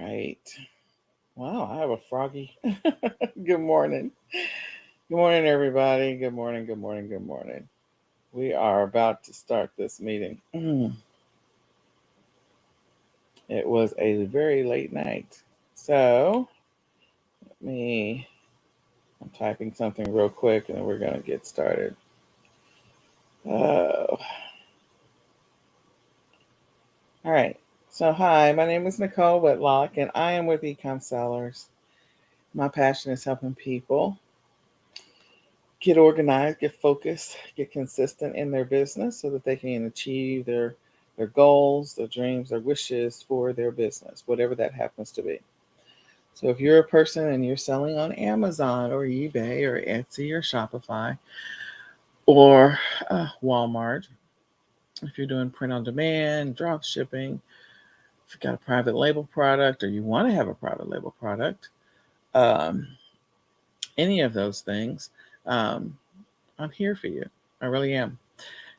right. Wow, I have a froggy. Good morning. Good morning, everybody. Good morning, good morning, good morning. We are about to start this meeting. It was a very late night. So, I'm typing something real quick and we're going to get started. Oh, all right. So, hi, my name is Nicole Whitlock and I am with eCom Sellers. My passion is helping people get organized, get focused, get consistent in their business so that they can achieve their goals, their dreams, their wishes for their business, whatever that happens to be. So if you're a person and you're selling on Amazon or eBay or Etsy or Shopify or Walmart, if you're doing print on demand, drop shipping, if you've got a private label product or you want to have a private label product, any of those things, um, I'm here for you. I really am.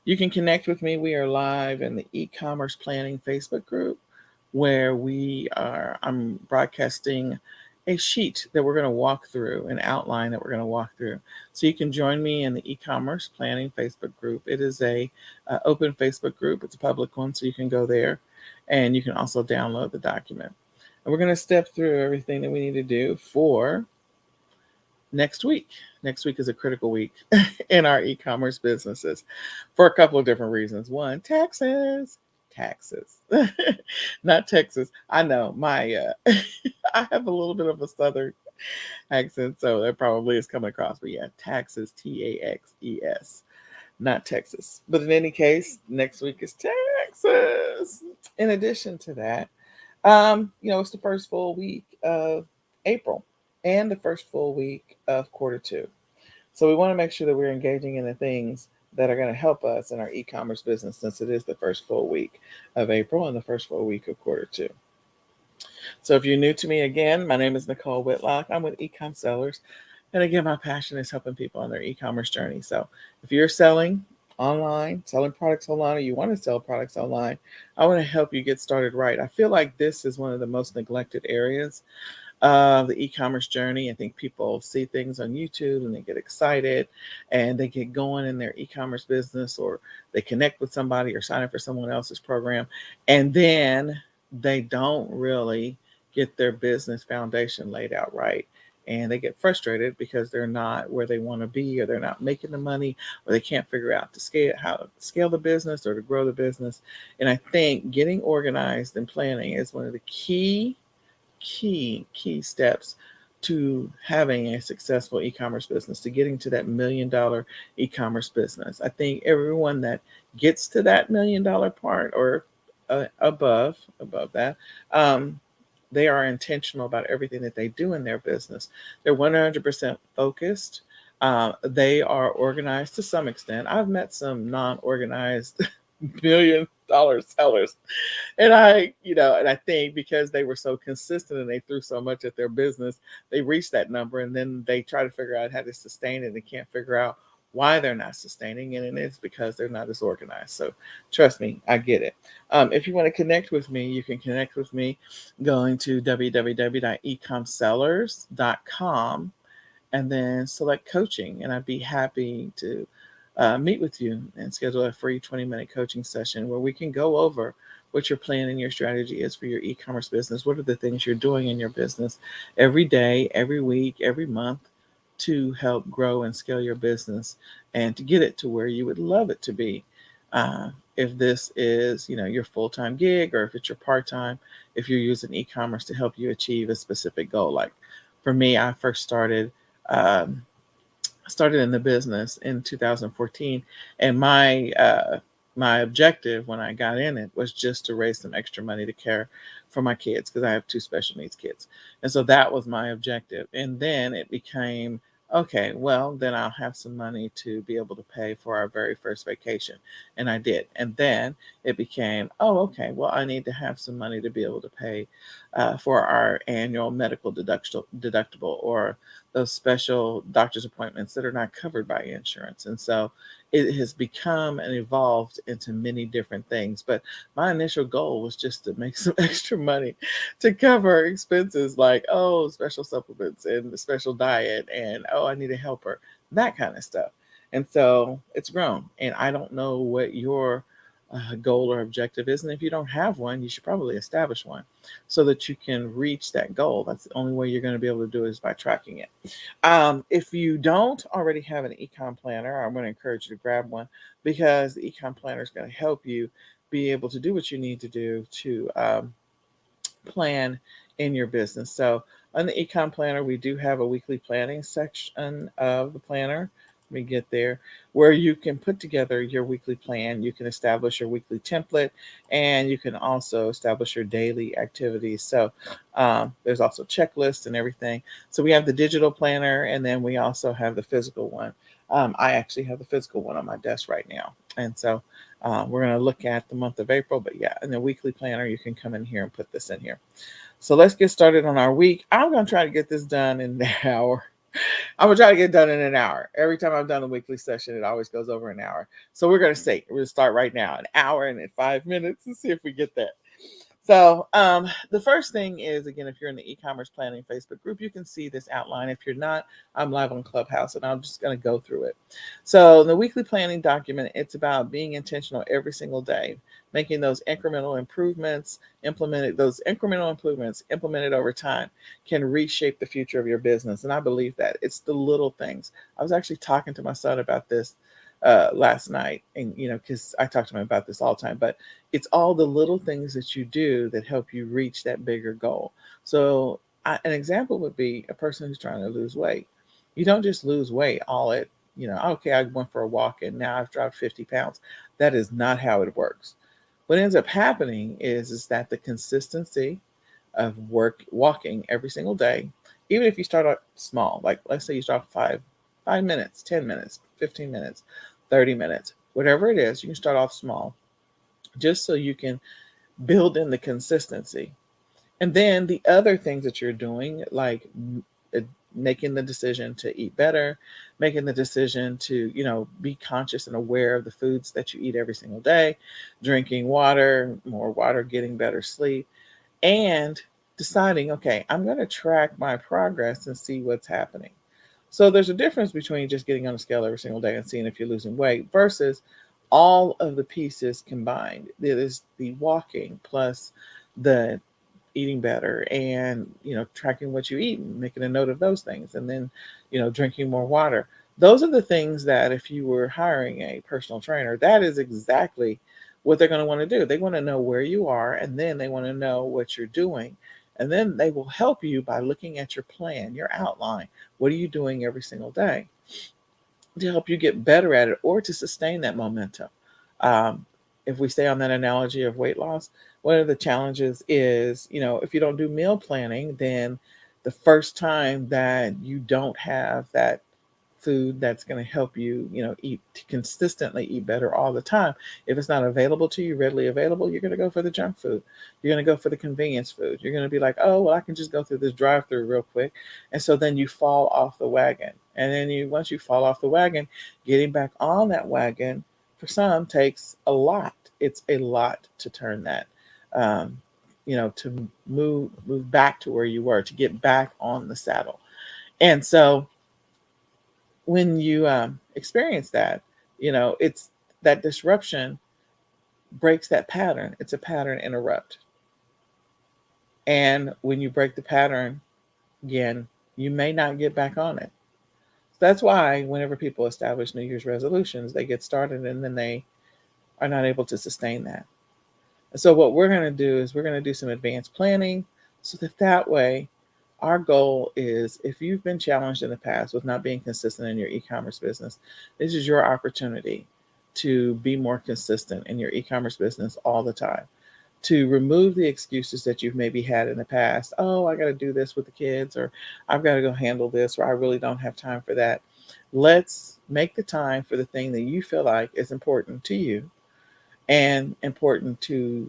You can connect with me. We are live in the e-commerce planning Facebook group where I'm broadcasting a sheet that we're going to walk through, an outline that we're going to walk through. So you can join me in the e-commerce planning Facebook group. It is a open Facebook group. It's a public one, so you can go there and you can also download the document. And we're going to step through everything that we need to do for next week. Next week is a critical week in our e-commerce businesses for a couple of different reasons. One, taxes, not Texas. I know I have a little bit of a Southern accent, so that probably is coming across. But yeah, taxes, Taxes, not Texas. But in any case, next week is taxes. In addition to that, it's the first full week of April and the first full week of quarter two. So we want to make sure that we're engaging in the things that are going to help us in our e-commerce business since it is the first full week of April and the first full week of quarter two. So if you're new to me again, my name is Nicole Whitlock. I'm with eCom Sellers. And again, my passion is helping people on their e-commerce journey. So if you're selling online, selling products online, or you want to sell products online, I want to help you get started right. I feel like this is one of the most neglected areas of the e-commerce journey. I think people see things on YouTube and they get excited and they get going in their e-commerce business, or they connect with somebody or sign up for someone else's program, and then they don't really get their business foundation laid out right. And they get frustrated because they're not where they want to be, or they're not making the money, or they can't figure out how to scale the business or to grow the business. And I think getting organized and planning is one of the key steps to having a successful e-commerce business, to getting to that $1 million e-commerce business. I think everyone that gets to that $1 million part or above that, they are intentional about everything that they do in their business. They're 100% focused. They are organized to some extent. I've met some non-organized $1 million sellers. And I think because they were so consistent and they threw so much at their business, they reached that number, and then they try to figure out how to sustain it. They can't figure out why they're not sustaining it, and it's because they're not as organized. So trust me, I get it. If you want to connect with me, you can connect with me going to www.ecomsellers.com and then select coaching, and I'd be happy to meet with you and schedule a free 20-minute coaching session where we can go over what your plan and your strategy is for your e-commerce business. What are the things you're doing in your business every day, every week, every month to help grow and scale your business and to get it to where you would love it to be. If this is, your full-time gig, or if it's your part-time, if you're using e-commerce to help you achieve a specific goal. Like for me, I first started in the business in 2014, and my objective when I got in it was just to raise some extra money to care for my kids, because I have 2 special needs kids. And so that was my objective. And then it became, okay, well, then I'll have some money to be able to pay for our very first vacation. And I did. And then it became, oh, okay, well, I need to have some money to be able to pay for our annual medical deductible, or those special doctor's appointments that are not covered by insurance. And so it has become and evolved into many different things. But my initial goal was just to make some extra money to cover expenses like, oh, special supplements and the special diet, and oh, I need a helper, that kind of stuff. And so it's grown. And I don't know what your goal or objective is. And if you don't have one, you should probably establish one so that you can reach that goal. That's the only way you're going to be able to do it, is by tracking it. If you don't already have an ecom planner, I'm going to encourage you to grab one, because the ecom planner is going to help you be able to do what you need to do to plan in your business. So on the ecom planner, we do have a weekly planning section of the planner. Let me get there, where you can put together your weekly plan. You can establish your weekly template, and you can also establish your daily activities. So there's also checklists and everything. So we have the digital planner, and then we also have the physical one. I actually have the physical one on my desk right now. And so we're going to look at the month of April. But yeah, in the weekly planner, you can come in here and put this in here. So let's get started on our week. I'm going to try to get this done in an hour. I'm going to try to get it done in an hour. Every time I've done a weekly session, it always goes over an hour. So we're going to see. We're going to start right now, an hour and 5 minutes, and see if we get that. So the first thing is, again, if you're in the e-commerce planning Facebook group, you can see this outline. If you're not, I'm live on Clubhouse, and I'm just going to go through it. So the weekly planning document, it's about being intentional every single day, making those incremental improvements, implemented over time can reshape the future of your business. And I believe that it's the little things. I was actually talking to my son about this last night, and because I talk to him about this all the time, but it's all the little things that you do that help you reach that bigger goal. So an example would be a person who's trying to lose weight. You don't just lose weight all at, okay, I went for a walk and now I've dropped 50 pounds. That is not how it works. What ends up happening is that the consistency of walking every single day, even if you start out small, like let's say you start 5 minutes, 10 minutes, 15 minutes, 30 minutes, whatever it is, you can start off small just so you can build in the consistency. And then the other things that you're doing, like making the decision to eat better, making the decision to, be conscious and aware of the foods that you eat every single day, drinking water, more water, getting better sleep, and deciding, okay, I'm going to track my progress and see what's happening. So there's a difference between just getting on a scale every single day and seeing if you're losing weight versus all of the pieces combined. There is the walking plus the eating better, and tracking what you eat and making a note of those things, and then drinking more water. Those are the things that if you were hiring a personal trainer, that is exactly what they're going to want to do. They want to know where you are, and then they want to know what you're doing, and then they will help you by looking at your plan, your outline. What are you doing every single day to help you get better at it, or to sustain that momentum? If we stay on that analogy of weight loss, one of the challenges is, if you don't do meal planning, then the first time that you don't have that food that's going to help you, consistently eat better all the time, if it's not available to you, readily available, you're going to go for the junk food. You're going to go for the convenience food. You're going to be like, oh, well, I can just go through this drive-through real quick. And so then you fall off the wagon. And then once you fall off the wagon, getting back on that wagon for some takes a lot. It's a lot to turn that, to move back to where you were, to get back on the saddle. And so when you experience that, it's that disruption breaks that pattern. It's a pattern interrupt. And when you break the pattern again, you may not get back on it. That's why whenever people establish New Year's resolutions, they get started and then they are not able to sustain that. And so what we're going to do is we're going to do some advanced planning so that way our goal is, if you've been challenged in the past with not being consistent in your e-commerce business, this is your opportunity to be more consistent in your e-commerce business all the time, to remove the excuses that you've maybe had in the past. Oh, I got to do this with the kids, or I've got to go handle this, or I really don't have time for that. Let's make the time for the thing that you feel like is important to you and important to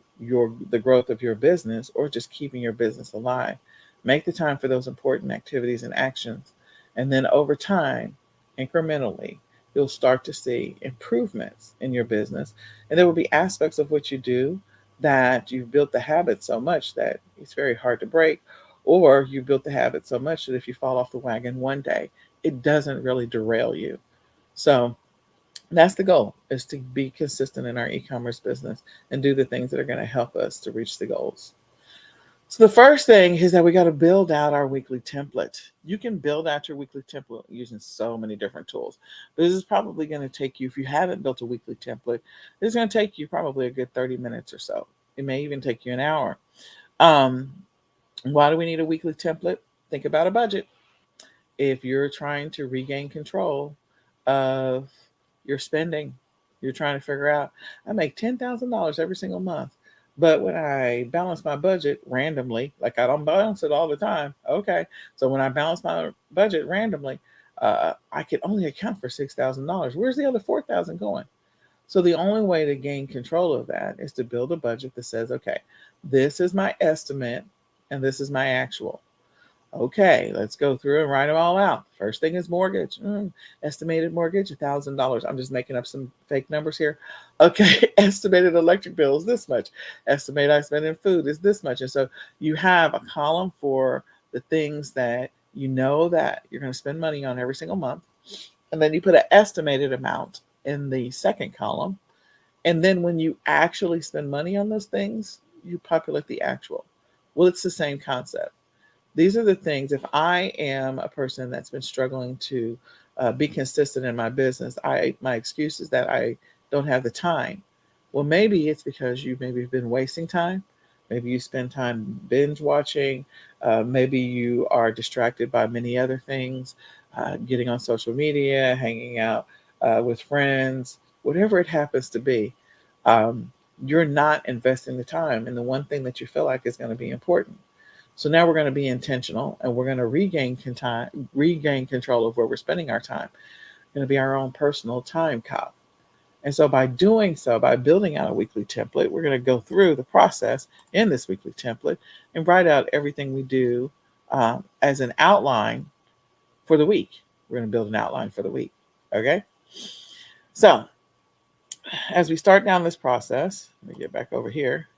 the growth of your business, or just keeping your business alive. Make the time for those important activities and actions. And then over time, incrementally, you'll start to see improvements in your business. And there will be aspects of what you do that you've built the habit so much that it's very hard to break, or you built the habit so much that if you fall off the wagon one day, it doesn't really derail you. So that's the goal, is to be consistent in our e-commerce business and do the things that are going to help us to reach the goals. So the first thing is that we got to build out our weekly template. You can build out your weekly template using so many different tools. This is probably going to take you, if you haven't built a weekly template, it's going to take you probably a good 30 minutes or so. It may even take you an hour. Um, why do we need a weekly template? Think about a budget. If you're trying to regain control of your spending, you're trying to figure out, I make $10,000 every single month, but when I balance my budget randomly, like I don't balance it all the time. Okay. So when I balance my budget randomly, I can only account for $6,000. Where's the other 4,000 going? So the only way to gain control of that is to build a budget that says, okay, this is my estimate and this is my actual. Okay, let's go through and write them all out. First thing is mortgage. Estimated mortgage, $1,000. I'm just making up some fake numbers here. Okay, estimated electric bill is this much. Estimate I spend in food is this much. And so you have a column for the things that you know that you're going to spend money on every single month. And then you put an estimated amount in the second column. And then when you actually spend money on those things, you populate the actual. Well, it's the same concept. These are the things, if I am a person that's been struggling to be consistent in my business, my excuse is that I don't have the time. Well, maybe it's because you maybe have been wasting time. Maybe you spend time binge watching. Maybe you are distracted by many other things, getting on social media, hanging out with friends, whatever it happens to be. You're not investing the time in the one thing that you feel like is going to be important. So now we're going to be intentional, and we're going to regain control of where we're spending our time. Going to be our own personal time cop. And so by doing so, by building out a weekly template, we're going to go through the process in this weekly template and write out everything we do as an outline for the week. We're going to build an outline for the week. Okay. So as we start down this process, let me get back over here.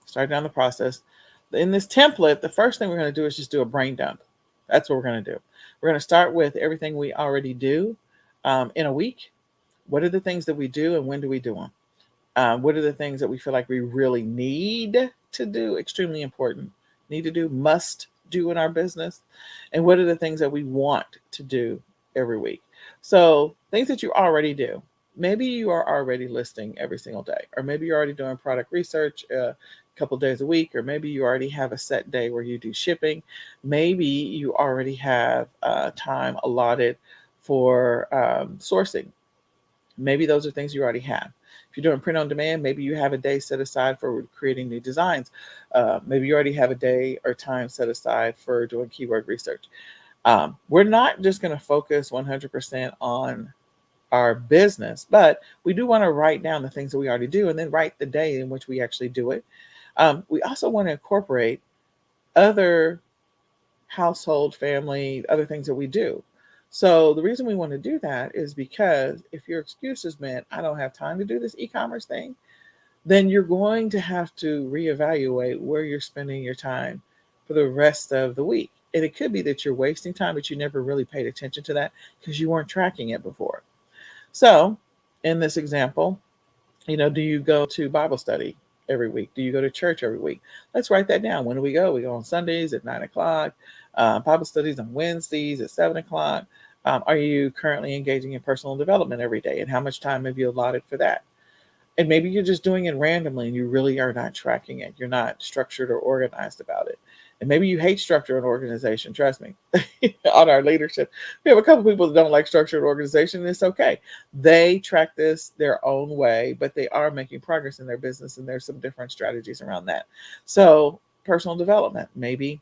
Start down the process. In this template, the first thing we're going to do is just do a brain dump. That's what we're going to do. We're going to start with everything we already do in a week. What are the things that we do and when do we do them? What are the things that we feel like we really need to do? Extremely important. Need to do, must do in our business. And what are the things that we want to do every week? So things that you already do. Maybe you are already listing every single day, or maybe you're already doing product research a couple days a week, or maybe you already have a set day where you do shipping. Maybe you already have time allotted for sourcing. Maybe those are things you already have. If you're doing print on demand, maybe you have a day set aside for creating new designs. Maybe you already have a day or time set aside for doing keyword research. We're not just going to focus 100% on our business, but we do want to write down the things that we already do and then write the day in which we actually do it. We also want to incorporate other household, family, other things that we do. So the reason we want to do that is because if your excuse is, man, I don't have time to do this e-commerce thing, then you're going to have to reevaluate where you're spending your time for the rest of the week. And it could be that you're wasting time, but you never really paid attention to that because you weren't tracking it before. So in this example, do you go to Bible study every week? Do you go to church every week? Let's write that down. When do we go? We go on Sundays at 9:00. Bible studies on Wednesdays at 7:00. Are you currently engaging in personal development every day? And how much time have you allotted for that? And maybe you're just doing it randomly and you really are not tracking it. You're not structured or organized about it. And maybe you hate structure and organization. Trust me, on our leadership, we have a couple people that don't like structure and organization, and it's okay. They track this their own way, but they are making progress in their business, and there's some different strategies around that. So personal development, maybe,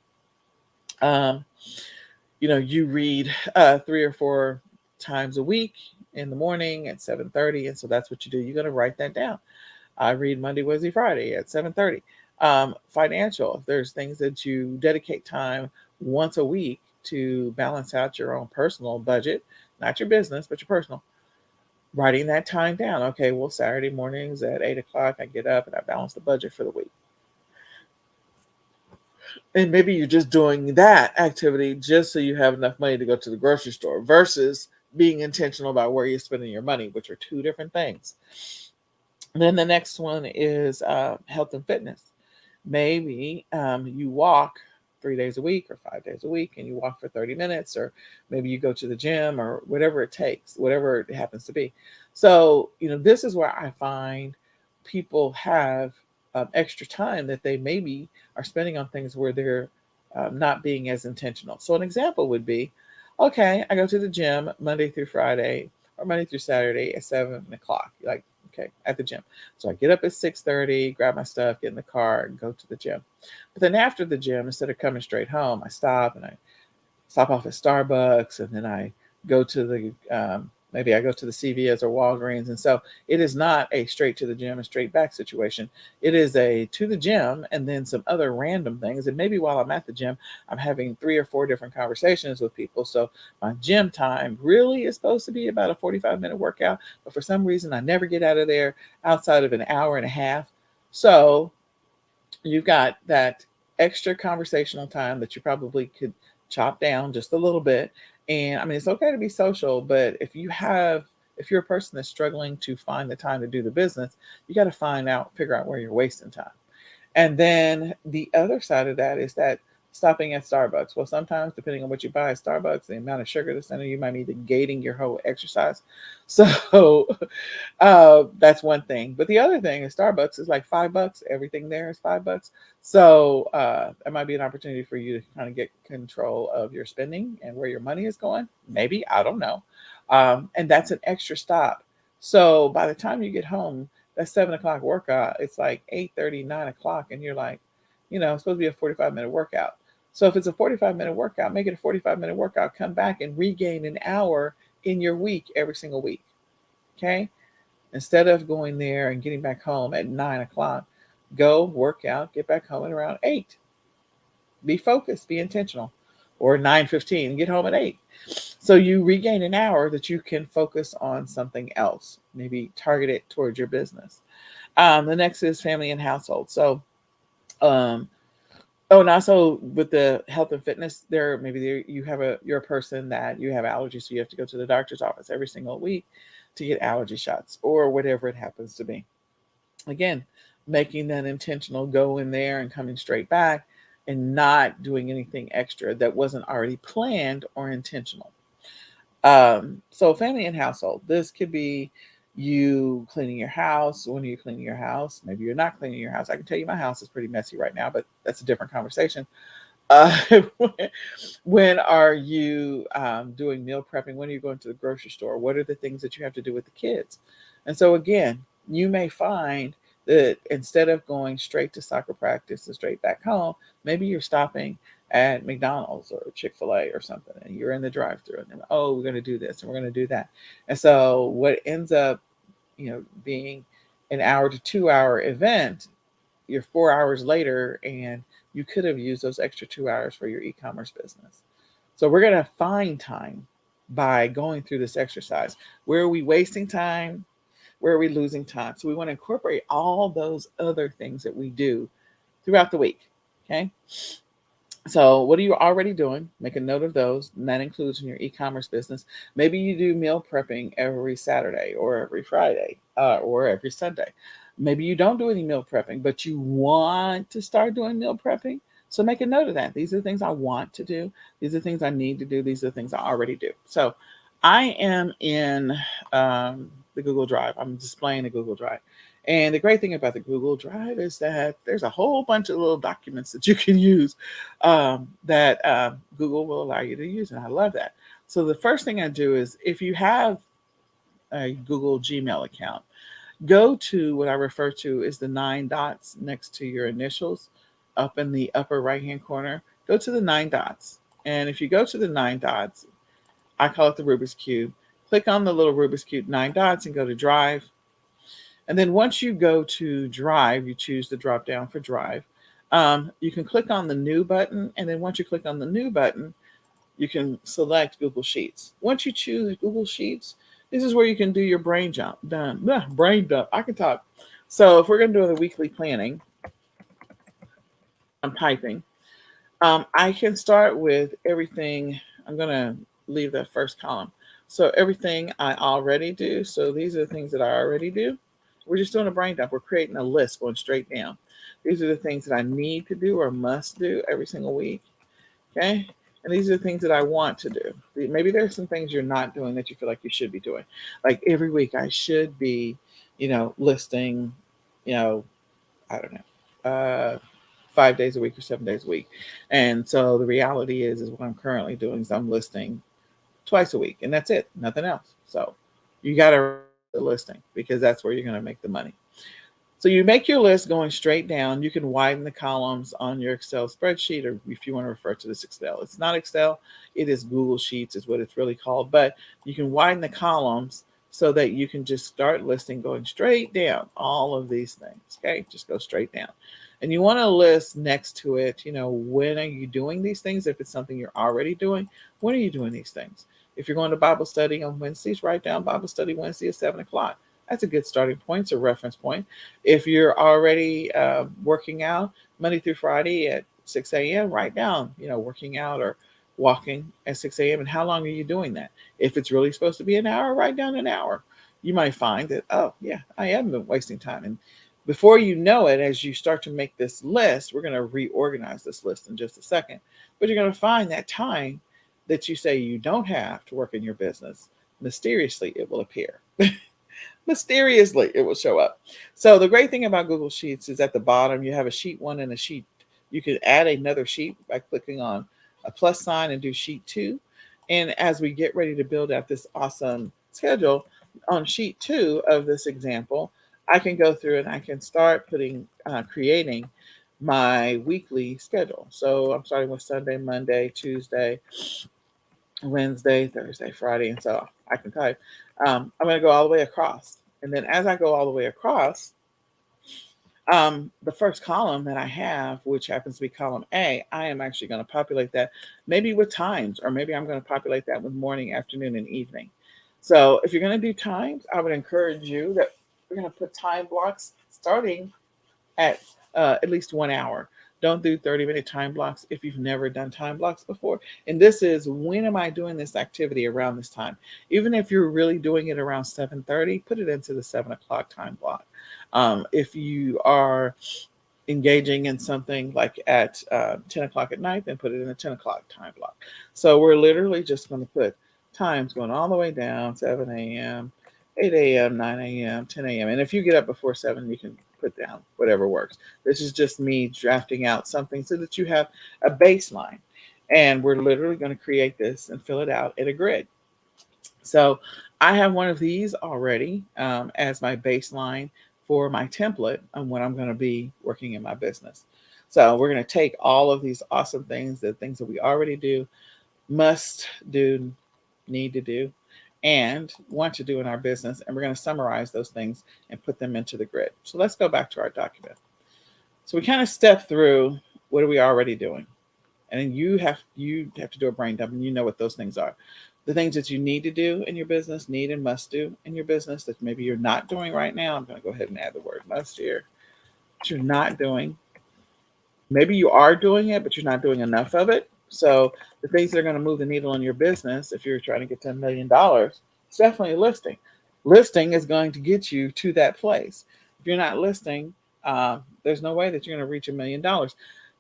you read 3 or 4 times a week in the morning at 7:30, and so that's what you do. You're going to write that down. I read Monday, Wednesday, Friday at 7:30. Financial, if there's things that you dedicate time once a week to balance out your own personal budget, not your business, but your personal. writing that time down. Okay, well, Saturday mornings at 8 o'clock, I get up and I balance the budget for the week. And maybe you're just doing that activity just so you have enough money to go to the grocery store versus being intentional about where you're spending your money, which are two different things. And then the next one is health and fitness. Maybe you walk 3 days a week or 5 days a week and you walk for 30 minutes, or maybe you go to the gym or whatever it takes, whatever it happens to be. So, this is where I find people have extra time that they maybe are spending on things where they're not being as intentional. So, an example would be, okay, I go to the gym Monday through Friday or Monday through Saturday at 7 o'clock. Like, okay, at the gym. So I get up at 6:30, grab my stuff, get in the car, and go to the gym. But then after the gym, instead of coming straight home, I stop and I stop off at Starbucks, and then I go to the maybe I go to the CVS or Walgreens. And so it is not a straight to the gym and straight back situation. It is a to the gym and then some other random things. And maybe while I'm at the gym, I'm having 3 or 4 different conversations with people. So my gym time really is supposed to be about a 45-minute workout, but for some reason I never get out of there outside of an hour and a half. So you've got that extra conversational time that you probably could chop down just a little bit. And I mean, it's okay to be social, but if you're a person that's struggling to find the time to do the business, you got to figure out where you're wasting time. And then the other side of that is that stopping at Starbucks. Well, sometimes depending on what you buy at Starbucks, the amount of sugar that's in it, you might need to gating your whole exercise. So that's one thing. But the other thing is Starbucks is like $5. Everything there is $5. So it might be an opportunity for you to kind of get control of your spending and where your money is going. Maybe, I don't know. And that's an extra stop. So by the time you get home, that 7 o'clock workout, it's like 8:30, 9 o'clock, and you're like, it's supposed to be a 45-minute workout. So if it's a 45-minute workout, make it a 45-minute workout. Come back and regain an hour in your week every single week. Okay? Instead of going there and getting back home at 9 o'clock, go work out, get back home at around 8. Be focused, be intentional. Or 9:15, get home at 8. So you regain an hour that you can focus on something else, maybe target it towards your business. The next is family and household. So, and also with the health and fitness, you're a person that you have allergies, so you have to go to the doctor's office every single week to get allergy shots or whatever it happens to be. Again, making that intentional, go in there and coming straight back and not doing anything extra that wasn't already planned or intentional. So family and household, this could be you cleaning your house. When are you cleaning your house? Maybe you're not cleaning your house. I can tell you my house is pretty messy right now, but that's a different conversation. Uh, when are you doing meal prepping? When are you going to the grocery store? What are the things that you have to do with the kids? And so again, you may find that instead of going straight to soccer practice and straight back home, maybe you're stopping at McDonald's or Chick-fil-A or something, and you're in the drive-thru, and then, oh, we're going to do this and we're going to do that. And so what ends up, being an hour to 2 hour event, you're 4 hours later, and you could have used those extra 2 hours for your e-commerce business. So we're going to find time by going through this exercise. Where are we wasting time? Where are we losing time? So we want to incorporate all those other things that we do throughout the week. Okay. So what are you already doing? Make a note of those. And that includes in your e-commerce business. Maybe you do meal prepping every Saturday or every Friday or every Sunday. Maybe you don't do any meal prepping, but you want to start doing meal prepping. So make a note of that. These are the things I want to do. These are the things I need to do. These are the things I already do. So I am in the Google Drive. I'm displaying the Google Drive. And the great thing about the Google Drive is that there's a whole bunch of little documents that you can use that Google will allow you to use. And I love that. So the first thing I do is if you have a Google Gmail account, go to what I refer to as the 9 dots next to your initials up in the upper right-hand corner. Go to the 9 dots. And if you go to the 9 dots, I call it the Rubik's Cube. Click on the little Rubik's Cube 9 dots and go to Drive. And then once you go to Drive, you choose the drop down for Drive. You can click on the New button. And then once you click on the New button, you can select Google Sheets. Once you choose Google Sheets, This is where you can do your brain dump. I can talk. So if we're going to do the weekly planning, I'm typing. I can start with everything. I'm going to leave that first column. So everything I already do. So these are the things that I already do. We're just doing a brain dump. We're creating a list going straight down. These are the things that I need to do or must do every single week. Okay. And these are the things that I want to do. Maybe there's some things you're not doing that you feel like you should be doing. Like every week I should be, listing, you know, I don't know, 5 days a week or 7 days a week. And so the reality is what I'm currently doing is I'm listing twice a week and that's it, nothing else. So you got to the listing because that's where you're going to make the money. So you make your list going straight down. You can widen the columns on your Excel spreadsheet, or if you want to refer to this Excel. It's not Excel, it is Google Sheets is what it's really called. But you can widen the columns so that you can just start listing going straight down all of these things. Okay, just go straight down. And you want to list next to it, when are you doing these things? If it's something you're already doing, when are you doing these things? If you're going to Bible study on Wednesdays, write down Bible study Wednesday at 7 o'clock. That's a good starting point. It's a reference point. If you're already working out Monday through Friday at 6 a.m., write down, working out or walking at 6 a.m. and how long are you doing that? If it's really supposed to be an hour, write down an hour. You might find that, oh, yeah, I have been wasting time. And before you know it, as you start to make this list, we're going to reorganize this list in just a second. But you're going to find that time that you say you don't have to work in your business, mysteriously, it will appear. Mysteriously, it will show up. So the great thing about Google Sheets is at the bottom, you have a sheet 1 and a sheet. You can add another sheet by clicking on a plus sign and do sheet 2. And as we get ready to build out this awesome schedule on sheet 2 of this example, I can go through and I can start creating my weekly schedule. So I'm starting with Sunday, Monday, Tuesday, Wednesday, Thursday, Friday, and so I can type. I'm going to go all the way across. And then as I go all the way across, the first column that I have, which happens to be column A, I am actually going to populate that maybe with times, or maybe I'm going to populate that with morning, afternoon, and evening. So if you're going to do times, I would encourage you that we're going to put time blocks starting at least 1 hour. Don't do 30-minute time blocks if you've never done time blocks before. And this is, when am I doing this activity around this time? Even if you're really doing it around 7:30, put it into the 7 o'clock time block. If you are engaging in something like at 10 o'clock at night, then put it in the 10 o'clock time block. So we're literally just going to put times going all the way down, 7 a.m., 8 a.m., 9 a.m., 10 a.m. And if you get up before 7, you can put down whatever works. This is just me drafting out something so that you have a baseline. And we're literally going to create this and fill it out in a grid. So I have one of these already as my baseline for my template on when I'm going to be working in my business. So we're going to take all of these awesome things, the things that we already do, must do, need to do, and want to do in our business. And we're going to summarize those things and put them into the grid. So let's go back to our document. So we kind of step through, what are we already doing? And then you have to do a brain dump, and you know what those things are. The things that you need to do in your business, need and must do in your business that maybe you're not doing right now. I'm going to go ahead and add the word must here. That you're not doing. Maybe you are doing it, but you're not doing enough of it. So the things that are going to move the needle in your business, if you're trying to get $10 million, it's definitely listing. Listing is going to get you to that place. If you're not listing, there's no way that you're going to reach $1 million.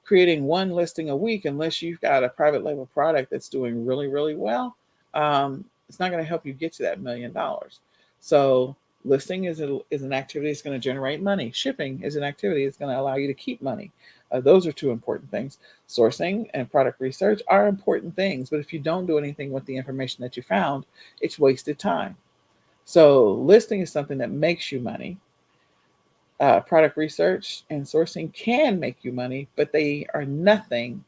Creating one listing a week, unless you've got a private label product that's doing really, really well, it's not going to help you get to that $1 million. So listing is an activity that's going to generate money. Shipping is an activity that's going to allow you to keep money. Those are two important things. Sourcing and product research are important things, but if you don't do anything with the information that you found, it's wasted time. So listing is something that makes you money. Product research and sourcing can make you money, but they are nothing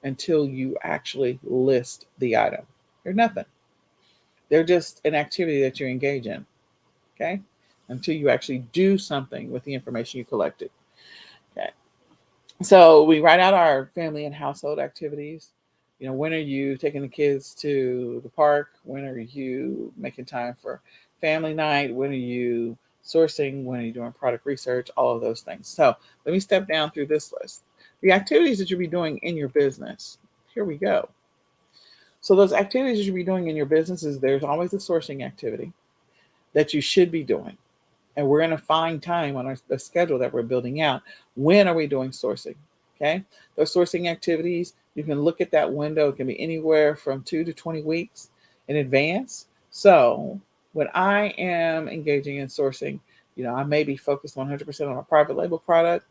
until you actually list the item. They're nothing. They're just an activity that you engage in, okay? Until you actually do something with the information you collected, okay? So we write out our family and household activities. When are you taking the kids to the park? When are you making time for family night? When are you sourcing? When are you doing product research? All of those things. So let me step down through this list. The activities that you'll be doing in your business. Here we go. So those activities that you'll be doing in your business is there's always a sourcing activity that you should be doing. And we're going to find time on the schedule that we're building out. When are we doing sourcing? Okay. Those sourcing activities, you can look at that window. It can be anywhere from 2 to 20 weeks in advance. So when I am engaging in sourcing, I may be focused 100% on a private label product,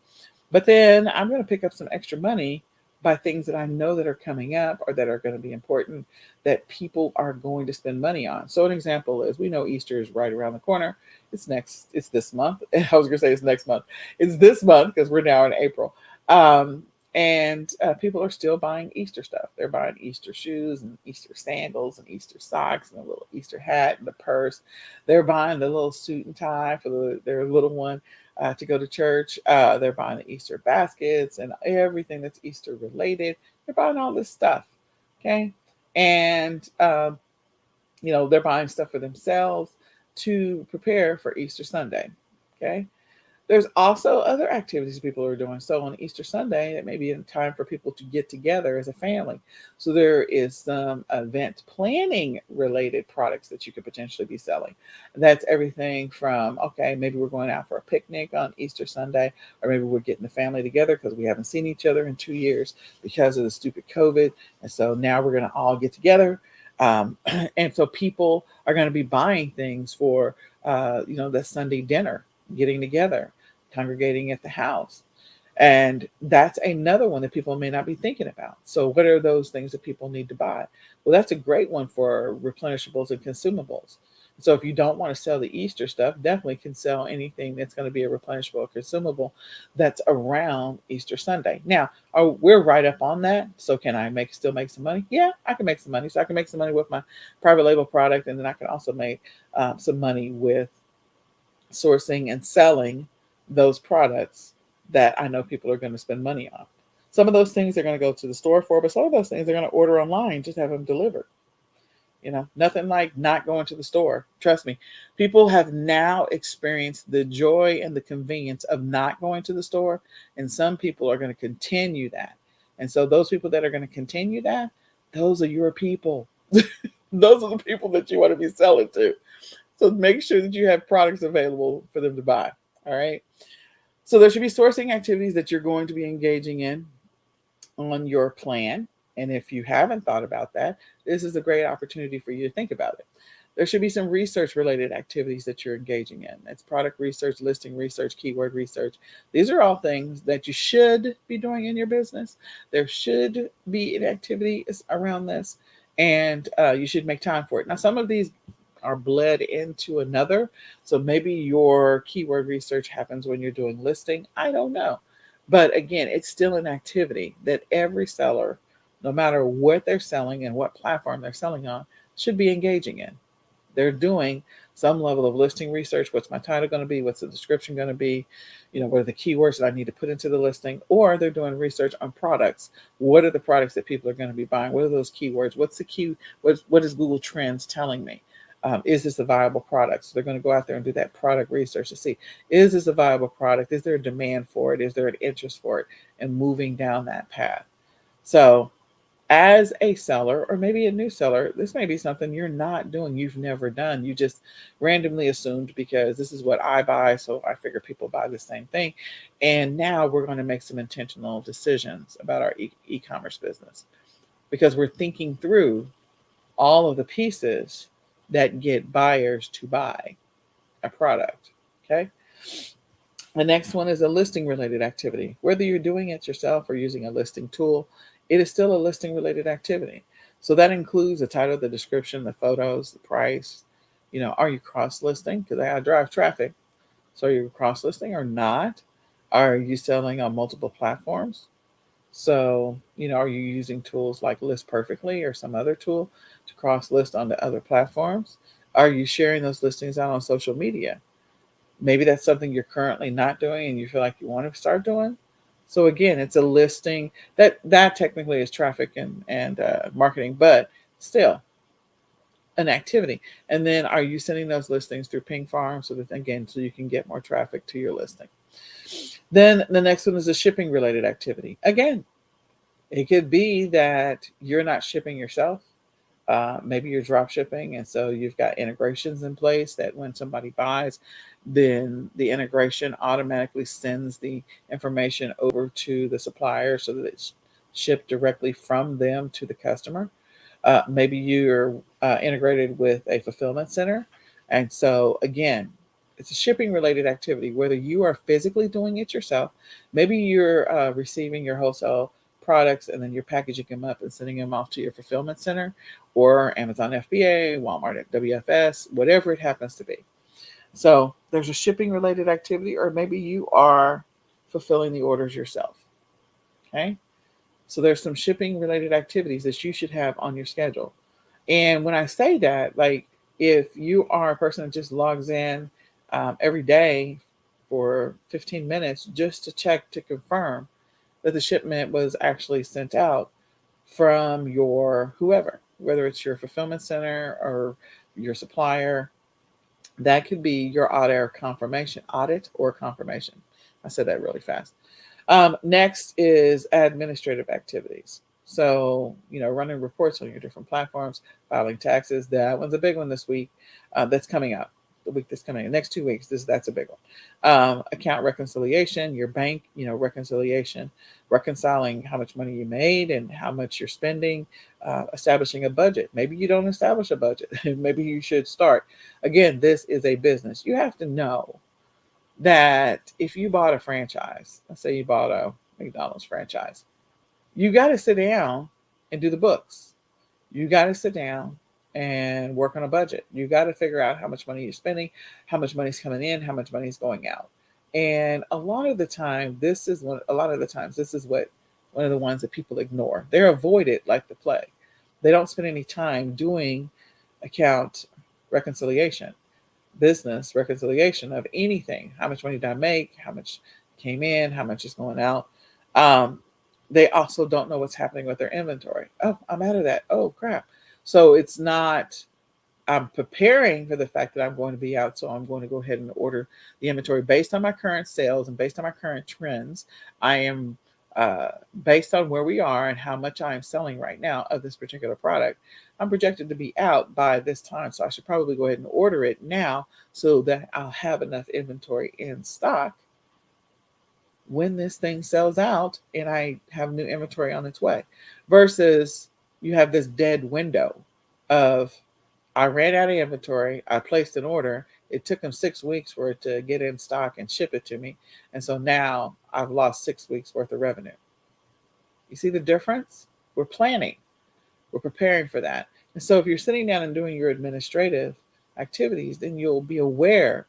but then I'm going to pick up some extra money by things that I know that are coming up or that are going to be important that people are going to spend money on. So an example is, we know Easter is right around the corner. It's this month. I was going to say it's next month. It's this month because we're now in April. And people are still buying Easter stuff. They're buying Easter shoes and Easter sandals and Easter socks and a little Easter hat and the purse. They're buying the little suit and tie for their little one to go to church. They're buying the Easter baskets and everything that's Easter related. They're buying all this stuff. Okay. And, they're buying stuff for themselves to prepare for Easter Sunday. Okay. There's also other activities people are doing. So on Easter Sunday, it may be a time for people to get together as a family. So there is some event planning related products that you could potentially be selling. That's everything from, okay, maybe we're going out for a picnic on Easter Sunday, or maybe we're getting the family together because we haven't seen each other in 2 years because of the stupid COVID. And so now we're going to all get together. And so people are going to be buying things for, the Sunday dinner, getting together, congregating at the house. And that's another one that people may not be thinking about. So what are those things that people need to buy? Well, that's a great one for replenishables and consumables. So if you don't want to sell the Easter stuff, definitely can sell anything that's going to be a replenishable or consumable that's around Easter Sunday. Now, we're right up on that. So can I still make some money? Yeah, I can make some money. So I can make some money with my private label product, and then I can also make some money with sourcing and selling those products that I know people are going to spend money on. Some of those things they're going to go to the store for, but some of those things they're going to order online, just have them delivered. Nothing like not going to the store. Trust me, people have now experienced the joy and the convenience of not going to the store, and some people are going to continue that. And so those people that are going to continue that, those are your people. Those are the people that you want to be selling to. So make sure that you have products available for them to buy. All right. So there should be sourcing activities that you're going to be engaging in on your plan. And if you haven't thought about that, this is a great opportunity for you to think about it. There should be some research related activities that you're engaging in. That's product research, listing research, keyword research. These are all things that you should be doing in your business. There should be an activity around this, and you should make time for it. Now, some of these are bled into another. So maybe your keyword research happens when you're doing listing. I don't know. But again, it's still an activity that every seller, no matter what they're selling and what platform they're selling on, should be engaging in. They're doing some level of listing research. What's my title going to be? What's the description going to be? What are the keywords that I need to put into the listing? Or they're doing research on products. What are the products that people are going to be buying? What are those keywords? What's the key? What is Google Trends telling me? Is this a viable product? So they're going to go out there and do that product research to see, is this a viable product? Is there a demand for it? Is there an interest for it? And moving down that path. So as a seller, or maybe a new seller, this may be something you're not doing, you've never done. You just randomly assumed because this is what I buy, so I figure people buy the same thing. And now we're going to make some intentional decisions about our e-commerce business because we're thinking through all of the pieces that get buyers to buy a product. Okay. The next one is a listing related activity. Whether you're doing it yourself or using a listing tool, it is still a listing related activity. So that includes the title, the description, the photos, the price. Are you cross listing? Because I drive traffic. So are you cross listing or not? Are you selling on multiple platforms? So, are you using tools like List Perfectly or some other tool to cross list onto other platforms? Are you sharing those listings out on social media? Maybe that's something you're currently not doing and you feel like you want to start doing. So again, it's a listing that technically is traffic and marketing, but still an activity. And then are you sending those listings through ping farms so that again, so you can get more traffic to your listing? Then the next one is a shipping related activity. Again, it could be that you're not shipping yourself. Maybe you're drop shipping, and so you've got integrations in place that when somebody buys, then the integration automatically sends the information over to the supplier so that it's shipped directly from them to the customer. Maybe you're integrated with a fulfillment center. And so, again, it's a shipping related activity, whether you are physically doing it yourself, maybe you're receiving your wholesale products and then you're packaging them up and sending them off to your fulfillment center or Amazon FBA, Walmart at WFS, whatever it happens to be. So, there's a shipping related activity, or maybe you are fulfilling the orders yourself. Okay. So there's some shipping related activities that you should have on your schedule. And when I say that, like if you are a person that just logs in every day for 15 minutes just to check to confirm that the shipment was actually sent out from your whoever, whether it's your fulfillment center or your supplier, that could be your audit or confirmation. I said that really fast. Next is administrative activities. So, running reports on your different platforms, filing taxes. That one's a big one this week. That's coming up. The week that's coming, the next 2 weeks. That's a big one. Account reconciliation, your bank, reconciliation, reconciling how much money you made and how much you're spending. Establishing a budget. Maybe you don't establish a budget. Maybe you should start. Again, this is a business. You have to know that if you bought a franchise, let's say you bought a McDonald's franchise, you got to sit down and do the books. You got to sit down and work on a budget. You got to figure out how much money you're spending, how much money's coming in, how much money's going out. And a lot of the time, this is what one of the ones that people ignore. They're avoided like the plague. They don't spend any time doing account reconciliation, business reconciliation of anything. How much money did I make? How much came in? How much is going out? They also don't know what's happening with their inventory. Oh, I'm out of that. Oh, crap. So it's not, I'm preparing for the fact that I'm going to be out. So I'm going to go ahead and order the inventory based on my current sales and based on my current trends. I am based on where we are and how much I am selling right now of this particular product. I'm projected to be out by this time. So I should probably go ahead and order it now so that I'll have enough inventory in stock when this thing sells out and I have new inventory on its way. Versus you have this dead window of I ran out of inventory, I placed an order, it took them 6 weeks for it to get in stock and ship it to me. And so now I've lost 6 weeks worth of revenue. You see the difference? We're planning. We're preparing for that. And so if you're sitting down and doing your administrative activities, then you'll be aware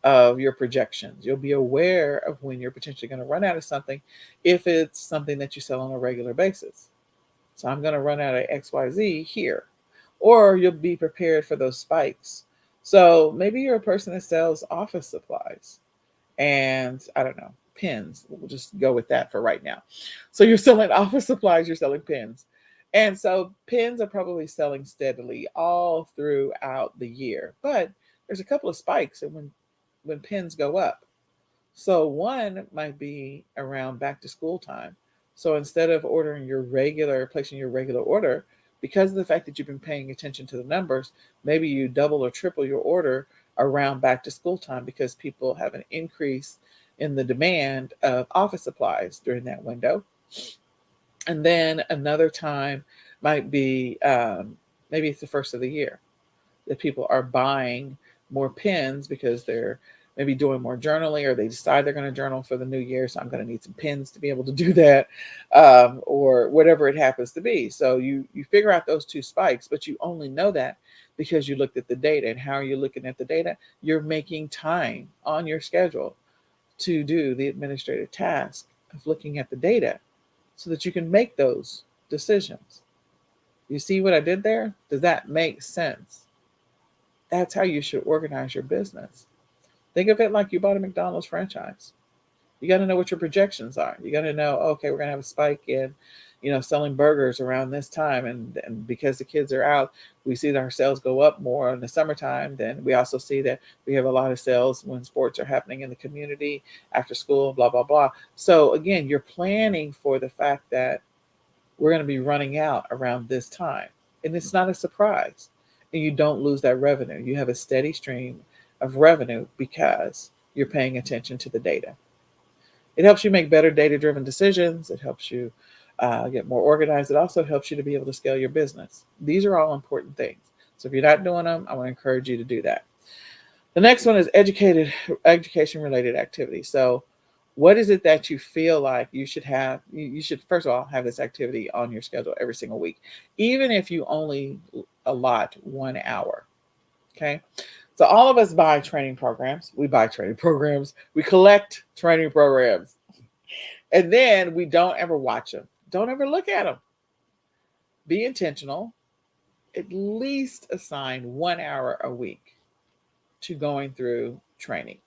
of your projections. You'll be aware of when you're potentially going to run out of something if it's something that you sell on a regular basis. So I'm going to run out of XYZ here. Or you'll be prepared for those spikes. So maybe you're a person that sells office supplies and I don't know, pens. We'll just go with that for right now. So you're selling office supplies, you're selling pens. And so pens are probably selling steadily all throughout the year. But there's a couple of spikes and when pens go up. So one might be around back to school time. So instead of placing your regular order, because of the fact that you've been paying attention to the numbers, maybe you double or triple your order around back to school time because people have an increase in the demand of office supplies during that window. And then another time might be maybe it's the first of the year that people are buying more pens because they're maybe doing more journaling or they decide they're going to journal for the new year. So I'm going to need some pens to be able to do that or whatever it happens to be. So you figure out those two spikes, but you only know that because you looked at the data. And how are you looking at the data? You're making time on your schedule to do the administrative task of looking at the data so that you can make those decisions. You see what I did there? Does that make sense? That's how you should organize your business. Think of it like you bought a McDonald's franchise. You got to know what your projections are. You got to know, okay, we're going to have a spike in, selling burgers around this time. And because the kids are out, we see that our sales go up more in the summertime. Then we also see that we have a lot of sales when sports are happening in the community, after school, blah, blah, blah. So again, you're planning for the fact that we're going to be running out around this time. And it's not a surprise. And you don't lose that revenue. You have a steady stream of revenue because you're paying attention to the data. It helps you make better data driven decisions. It helps you get more organized. It also helps you to be able to scale your business. These are all important things. So if you're not doing them, I want to encourage you to do that. The next one is education related activities. So what is it that you feel like you should have? You should, first of all, have this activity on your schedule every single week, even if you only allot 1 hour. Okay. So all of us buy training programs. We buy training programs. We collect training programs. And then we don't ever watch them. Don't ever look at them. Be intentional. At least assign 1 hour a week to going through training.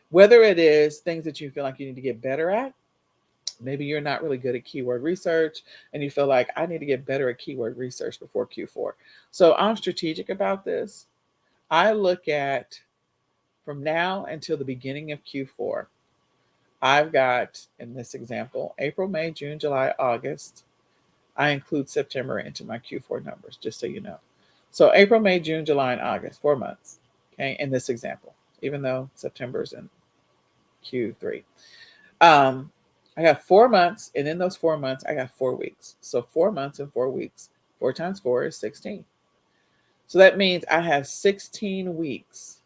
Whether it is things that you feel like you need to get better at, maybe you're not really good at keyword research and you feel like I need to get better at keyword research before Q4. So I'm strategic about this. I look at from now until the beginning of Q4, I've got, in this example, April, May, June, July, August. I include September into my Q4 numbers, just so you know. So April, May, June, July, and August, 4 months, okay, in this example, even though September's in Q3. I got 4 months, and in those 4 months, I got 4 weeks. So 4 months and 4 weeks. 4 times 4 is 16. So that means I have 16 weeks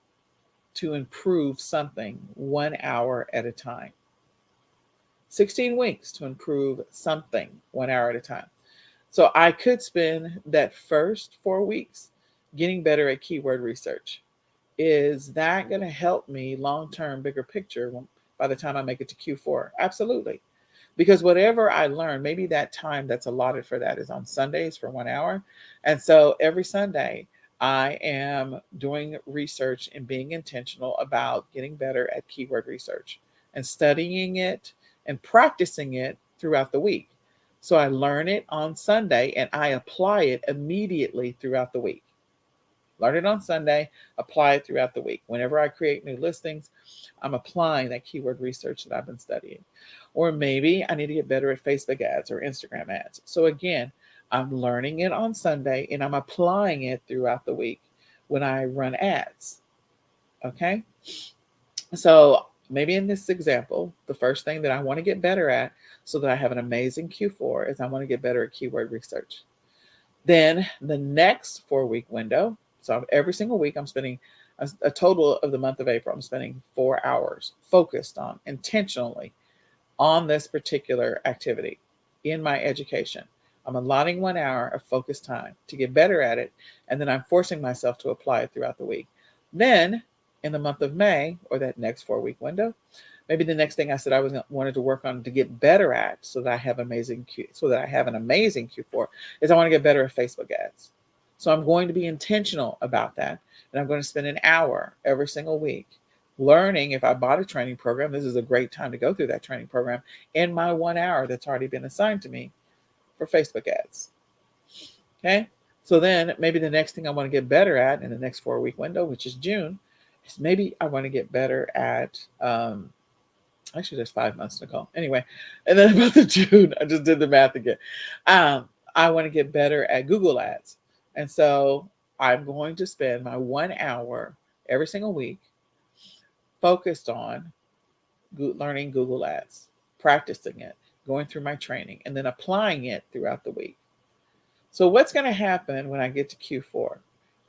to improve something 1 hour at a time. 16 weeks to improve something 1 hour at a time. So I could spend that first 4 weeks getting better at keyword research. Is that going to help me long-term, bigger picture by the time I make it to Q4? Absolutely. Because whatever I learn, maybe that time that's allotted for that is on Sundays for 1 hour. And so every Sunday, I am doing research and being intentional about getting better at keyword research and studying it and practicing it throughout the week. So I learn it on Sunday and I apply it immediately throughout the week. Learn it on Sunday, apply it throughout the week. Whenever I create new listings, I'm applying that keyword research that I've been studying. Or maybe I need to get better at Facebook ads or Instagram ads. So again, I'm learning it on Sunday and I'm applying it throughout the week when I run ads. Okay? So maybe in this example, the first thing that I want to get better at so that I have an amazing Q4 is I want to get better at keyword research. Then the next 4-week window, so every single week I'm spending a total of the month of April, I'm spending 4 hours focused on intentionally on this particular activity in my education. I'm allotting 1 hour of focused time to get better at it, and then I'm forcing myself to apply it throughout the week. Then in the month of May, or that next 4-week window, maybe the next thing I said I wanted to work on to get better at so that I have an amazing Q4 is I want to get better at Facebook ads. So I'm going to be intentional about that. And I'm going to spend an hour every single week learning. If I bought a training program, this is a great time to go through that training program in my 1 hour that's already been assigned to me for Facebook ads. Okay. So then maybe the next thing I want to get better at in the next 4-week window, which is June, is maybe I want to get better at, actually there's 5 months, Nicole. Anyway, and then about the June, I just did the math again. I want to get better at Google ads. And so I'm going to spend my 1 hour every single week focused on learning Google ads, practicing it, going through my training, and then applying it throughout the week. So what's going to happen when I get to Q4?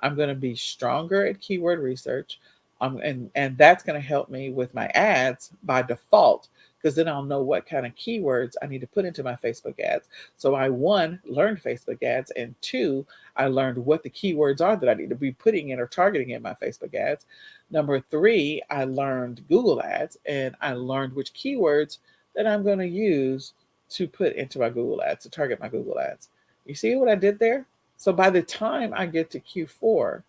I'm going to be stronger at keyword research. And that's going to help me with my ads by default, because then I'll know what kind of keywords I need to put into my Facebook ads. So I, 1, learned Facebook ads, and 2, I learned what the keywords are that I need to be putting in or targeting in my Facebook ads. Number 3, I learned Google ads, and I learned which keywords that I'm going to use to put into my Google ads, to target my Google ads. You see what I did there? So by the time I get to Q4,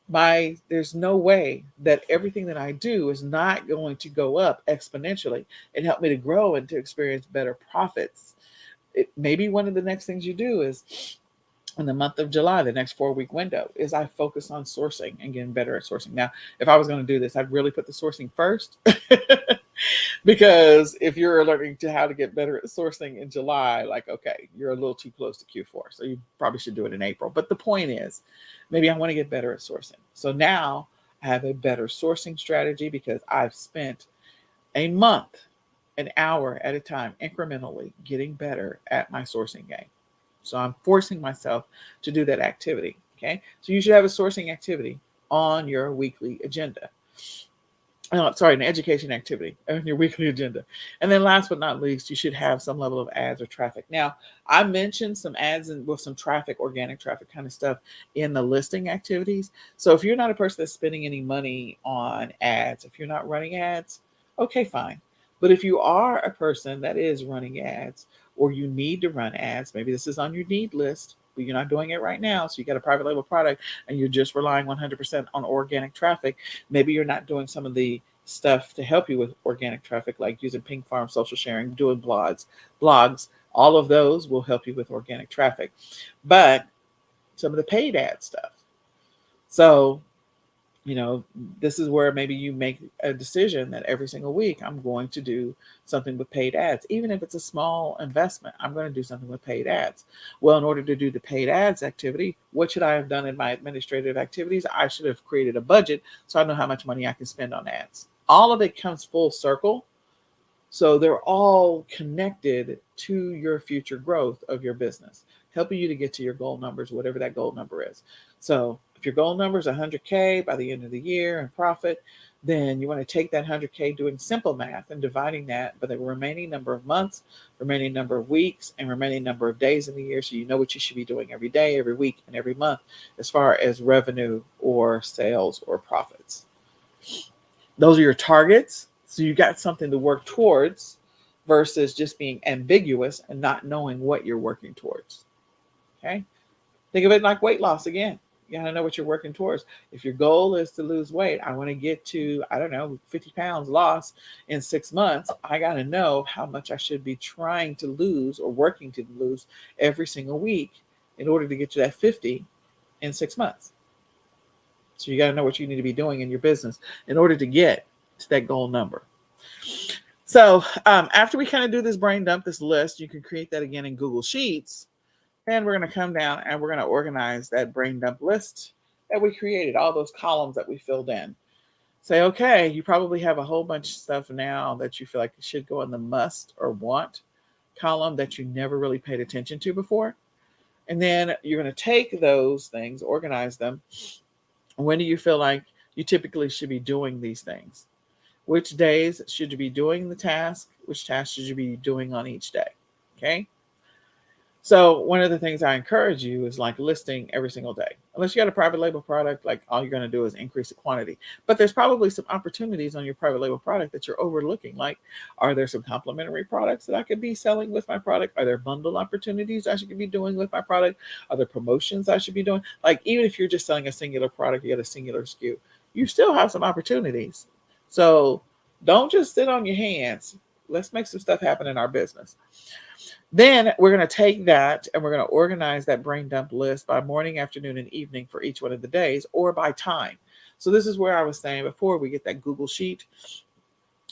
There's no way that everything that I do is not going to go up exponentially and help me to grow and to experience better profits. Maybe one of the next things you do is in the month of July, the next 4-week window, is I focus on sourcing and getting better at sourcing. Now, if I was going to do this, I'd really put the sourcing first. Because if you're learning to how to get better at sourcing in July, like, okay, you're a little too close to Q4. So you probably should do it in April. But the point is, maybe I want to get better at sourcing. So now I have a better sourcing strategy because I've spent a month, an hour at a time, incrementally getting better at my sourcing game. So I'm forcing myself to do that activity. Okay. So you should have a sourcing activity on your weekly agenda. An education activity on your weekly agenda. And then last but not least, you should have some level of ads or traffic. Now, I mentioned some ads and with some traffic, organic traffic kind of stuff in the listing activities. So if you're not a person that's spending any money on ads, if you're not running ads, okay, fine. But if you are a person that is running ads or you need to run ads, maybe this is on your need list, but you're not doing it right now. So you got a private label product and you're just relying 100% on organic traffic. Maybe you're not doing some of the stuff to help you with organic traffic, like using Pink Farm, social sharing, doing blogs. All of those will help you with organic traffic. But some of the paid ad stuff. So, this is where maybe you make a decision that every single week I'm going to do something with paid ads. Even if it's a small investment, I'm going to do something with paid ads. Well, in order to do the paid ads activity, what should I have done in my administrative activities? I should have created a budget so I know how much money I can spend on ads. All of it comes full circle. So they're all connected to your future growth of your business, helping you to get to your goal numbers, whatever that goal number is. So if your goal number is 100K by the end of the year in profit, then you want to take that 100K doing simple math and dividing that by the remaining number of months, remaining number of weeks, and remaining number of days in the year. So you know what you should be doing every day, every week, and every month as far as revenue or sales or profits. Those are your targets. So you got something to work towards versus just being ambiguous and not knowing what you're working towards. Okay. Think of it like weight loss again. You got to know what you're working towards. If your goal is to lose weight, I want to get to, 50 pounds lost in 6 months. I got to know how much I should be trying to lose or working to lose every single week in order to get to that 50 in 6 months. So you got to know what you need to be doing in your business in order to get to that goal number. So after we kind of do this brain dump, this list, you can create that again in Google Sheets. And we're going to come down and we're going to organize that brain dump list that we created, all those columns that we filled in. Say, okay, you probably have a whole bunch of stuff now that you feel like should go in the must or want column that you never really paid attention to before. And then you're going to take those things, organize them. When do you feel like you typically should be doing these things? Which days should you be doing the task? Which tasks should you be doing on each day? Okay. So one of the things I encourage you is like listing every single day. Unless you got a private label product, like all you're going to do is increase the quantity. But there's probably some opportunities on your private label product that you're overlooking. Like, are there some complementary products that I could be selling with my product? Are there bundle opportunities I should be doing with my product? Are there promotions I should be doing? Like, even if you're just selling a singular product, you got a singular SKU, you still have some opportunities. So don't just sit on your hands. Let's make some stuff happen in our business. Then we're going to take that and we're going to organize that brain dump list by morning, afternoon, and evening for each one of the days or by time. So this is where I was saying before, we get that Google Sheet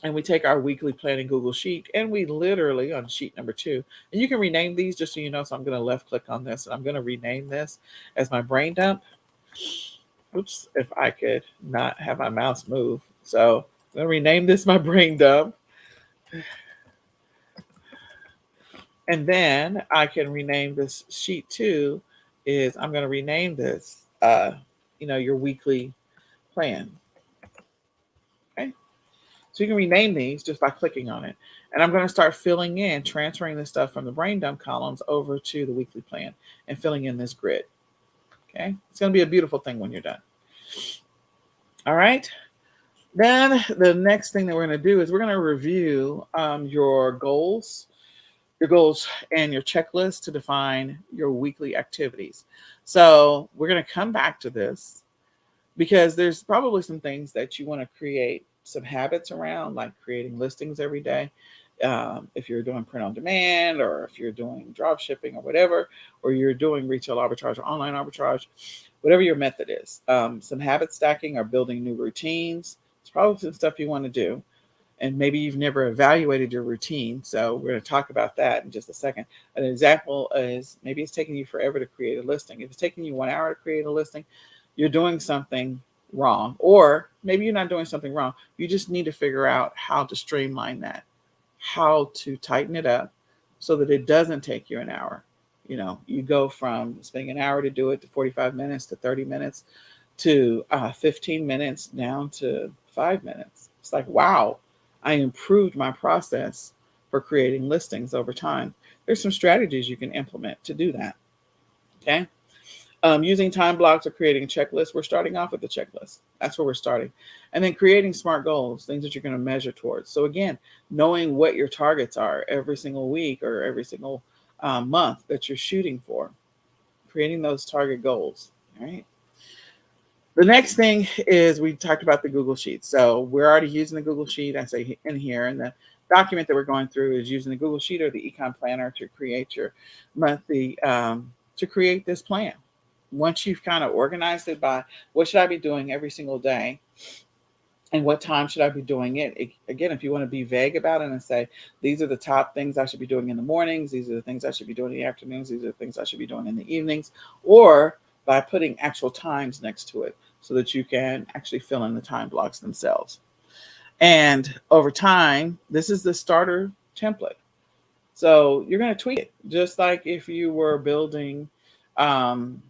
and we take our weekly planning Google Sheet and we literally on sheet number 2, and you can rename these just so you know. So I'm going to left click on this and I'm going to rename this as my brain dump. Oops, if I could not have my mouse move. So I'm going to rename this my brain dump. And then I can rename this sheet 2 is I'm going to rename this, your weekly plan. Okay. So you can rename these just by clicking on it. And I'm going to start filling in, transferring this stuff from the brain dump columns over to the weekly plan and filling in this grid. Okay. It's going to be a beautiful thing when you're done. All right. Then the next thing that we're going to do is we're going to review your goals and your checklist to define your weekly activities. So we're going to come back to this because there's probably some things that you want to create some habits around, like creating listings every day. If you're doing print on demand, or if you're doing drop shipping or whatever, or you're doing retail arbitrage or online arbitrage, whatever your method is, some habit stacking or building new routines. It's probably some stuff you want to do. And maybe you've never evaluated your routine. So we're going to talk about that in just a second. An example is maybe it's taking you forever to create a listing. If it's taking you 1 hour to create a listing, you're doing something wrong. Or maybe you're not doing something wrong. You just need to figure out how to streamline that, how to tighten it up so that it doesn't take you an hour. You know, you go from spending an hour to do it to 45 minutes to 30 minutes to 15 minutes down to 5 minutes. It's like, wow, I improved my process for creating listings over time. There's some strategies you can implement to do that. Okay. Using time blocks or creating a checklist. We're starting off with the checklist. That's where we're starting. And then creating SMART goals, things that you're going to measure towards. So again, knowing what your targets are every single week or every single month that you're shooting for, creating those target goals. All right. The next thing is we talked about the Google Sheet. So we're already using the Google Sheet, I say in here, and the document that we're going through is using the Google Sheet or the Ecom Planner to create your monthly, to create this plan. Once you've kind of organized it by what should I be doing every single day and what time should I be doing it? Again, if you want to be vague about it and say, these are the top things I should be doing in the mornings, these are the things I should be doing in the afternoons, these are the things I should be doing in the evenings, or by putting actual times next to it so that you can actually fill in the time blocks themselves. And over time, this is the starter template. So you're going to tweak it just like if you were building um,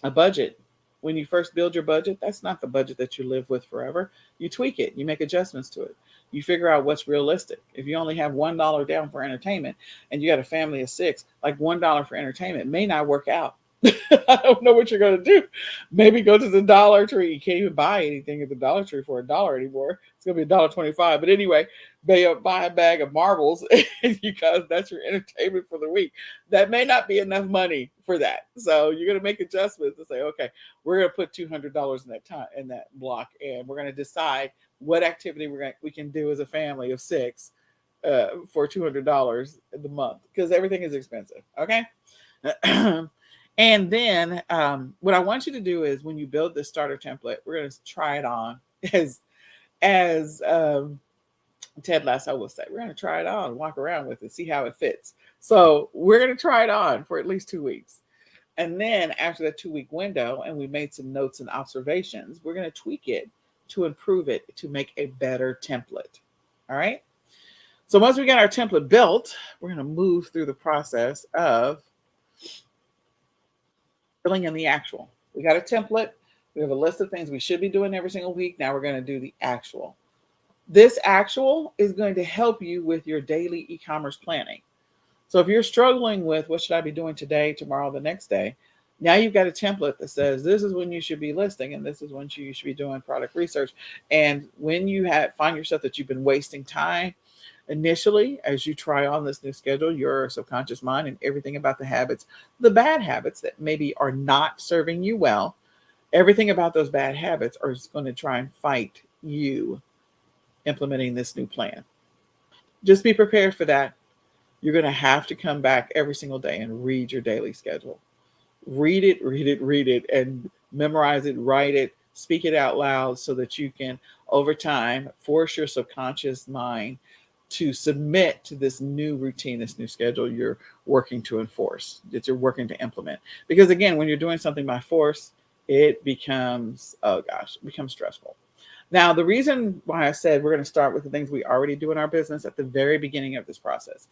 a budget. When you first build your budget, that's not the budget that you live with forever. You tweak it, you make adjustments to it. You figure out what's realistic. If you only have $1 down for entertainment and you got a family of six, like $1 for entertainment may not work out. I don't know what you're going to do. Maybe go to the Dollar Tree. You can't even buy anything at the Dollar Tree for $1 anymore. It's going to be $1.25. But anyway, buy a bag of marbles because that's your entertainment for the week. That may not be enough money for that. So you're going to make adjustments and say, okay, we're going to put $200 in that time in that block, and we're going to decide what activity we can do as a family of six for $200 in the month because everything is expensive. Okay. And then what I want you to do is when you build this starter template, we're going to try it on as Ted Lasso will say, we're going to try it on, walk around with it, see how it fits. So we're going to try it on for at least 2 weeks. And then after that 2-week window, and we made some notes and observations, we're going to tweak it to improve it to make a better template. All right. So once we got our template built, we're going to move through the process of filling in the actual. We got a template. We have a list of things we should be doing every single week. Now we're going to do the actual. This actual is going to help you with your daily e-commerce planning. So if you're struggling with what should I be doing today, tomorrow, the next day, now you've got a template that says this is when you should be listing and this is when you should be doing product research. And when you find yourself that you've been wasting time initially as you try on this new schedule, your subconscious mind and everything about the habits, the bad habits that maybe are not serving you well, everything about those bad habits are going to try and fight you implementing this new plan. Just be prepared for that. You're going to have to come back every single day and read your daily schedule. Read it, and memorize it, write it, speak it out loud so that you can, over time, force your subconscious mind to submit to this new routine, this new schedule you're working to enforce, that you're working to implement. Because again, when you're doing something by force, it becomes, it becomes stressful. Now, the reason why I said we're going to start with the things we already do in our business at the very beginning of this process,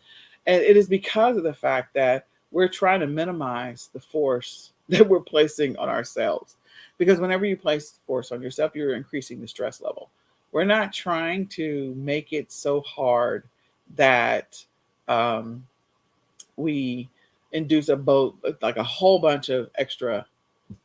and it is because of the fact that we're trying to minimize the force that we're placing on ourselves. Because whenever you place force on yourself, you're increasing the stress level. We're not trying to make it so hard that we induce like a whole bunch of extra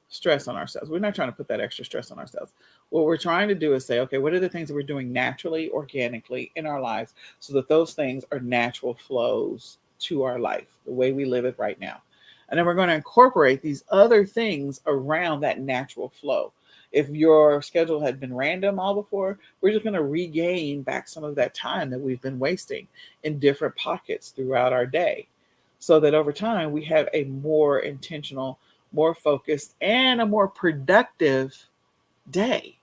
stress on ourselves. We're not trying to put that extra stress on ourselves. What we're trying to do is say, okay, what are the things that we're doing naturally, organically in our lives so that those things are natural flows to our life, the way we live it right now. And then we're going to incorporate these other things around that natural flow. If your schedule had been random all before, we're just going to regain back some of that time that we've been wasting in different pockets throughout our day, so that over time we have a more intentional, more focused, and a more productive day.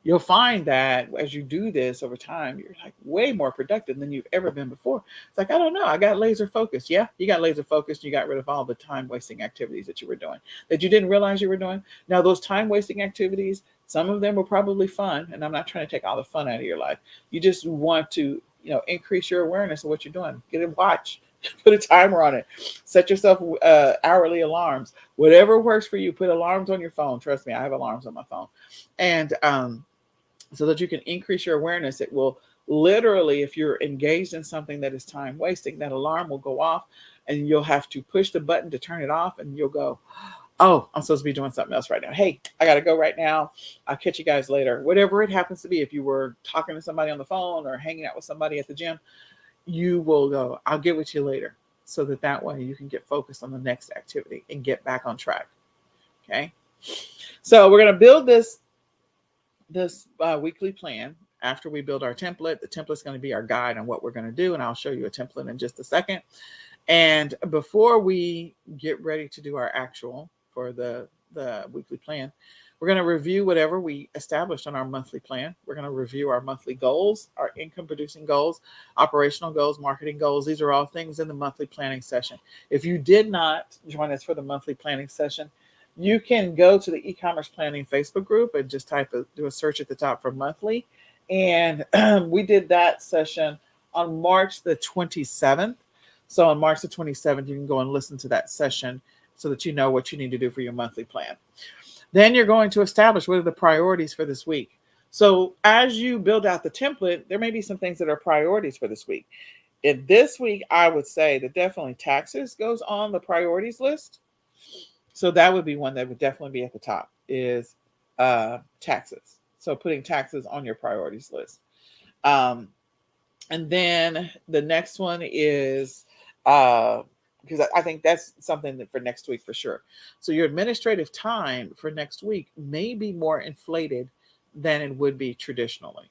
You'll find that as you do this over time, you're like way more productive than you've ever been before. It's like, I don't know, I got laser focused. Yeah, you got laser focused. You got rid of all the time wasting activities that you were doing that you didn't realize you were doing. Now, those time wasting activities, some of them were probably fun. And I'm not trying to take all the fun out of your life. You just want to, increase your awareness of what you're doing. Get a watch, put a timer on it, set yourself hourly alarms, whatever works for you. Put alarms on your phone. Trust me, I have alarms on my phone. And, so that you can increase your awareness. It will literally, if you're engaged in something that is time wasting, that alarm will go off and you'll have to push the button to turn it off, and you'll go, oh, I'm supposed to be doing something else right now. Hey, I got to go right now. I'll catch you guys later. Whatever it happens to be, if you were talking to somebody on the phone or hanging out with somebody at the gym, you will go, I'll get with you later, so that way you can get focused on the next activity and get back on track. Okay. So we're going to build this weekly plan. After we build our template, the template's going to be our guide on what we're going to do, and I'll show you a template in just a second. And before we get ready to do our actual for the weekly plan, we're going to review whatever we established on our monthly plan. We're going to review our monthly goals, our income producing goals, operational goals, marketing goals. These are all things in the monthly planning session. If you did not join us for the monthly planning session, you can go to the e-commerce planning Facebook group and just do a search at the top for monthly. And we did that session on March the 27th. So on March the 27th, you can go and listen to that session so that you know what you need to do for your monthly plan. Then you're going to establish what are the priorities for this week. So as you build out the template, there may be some things that are priorities for this week. In this week, I would say that definitely taxes goes on the priorities list. So that would be one that would definitely be at the top, is taxes. So putting taxes on your priorities list. And then the next one is, because I think that's something that for next week for sure. So your administrative time for next week may be more inflated than it would be traditionally.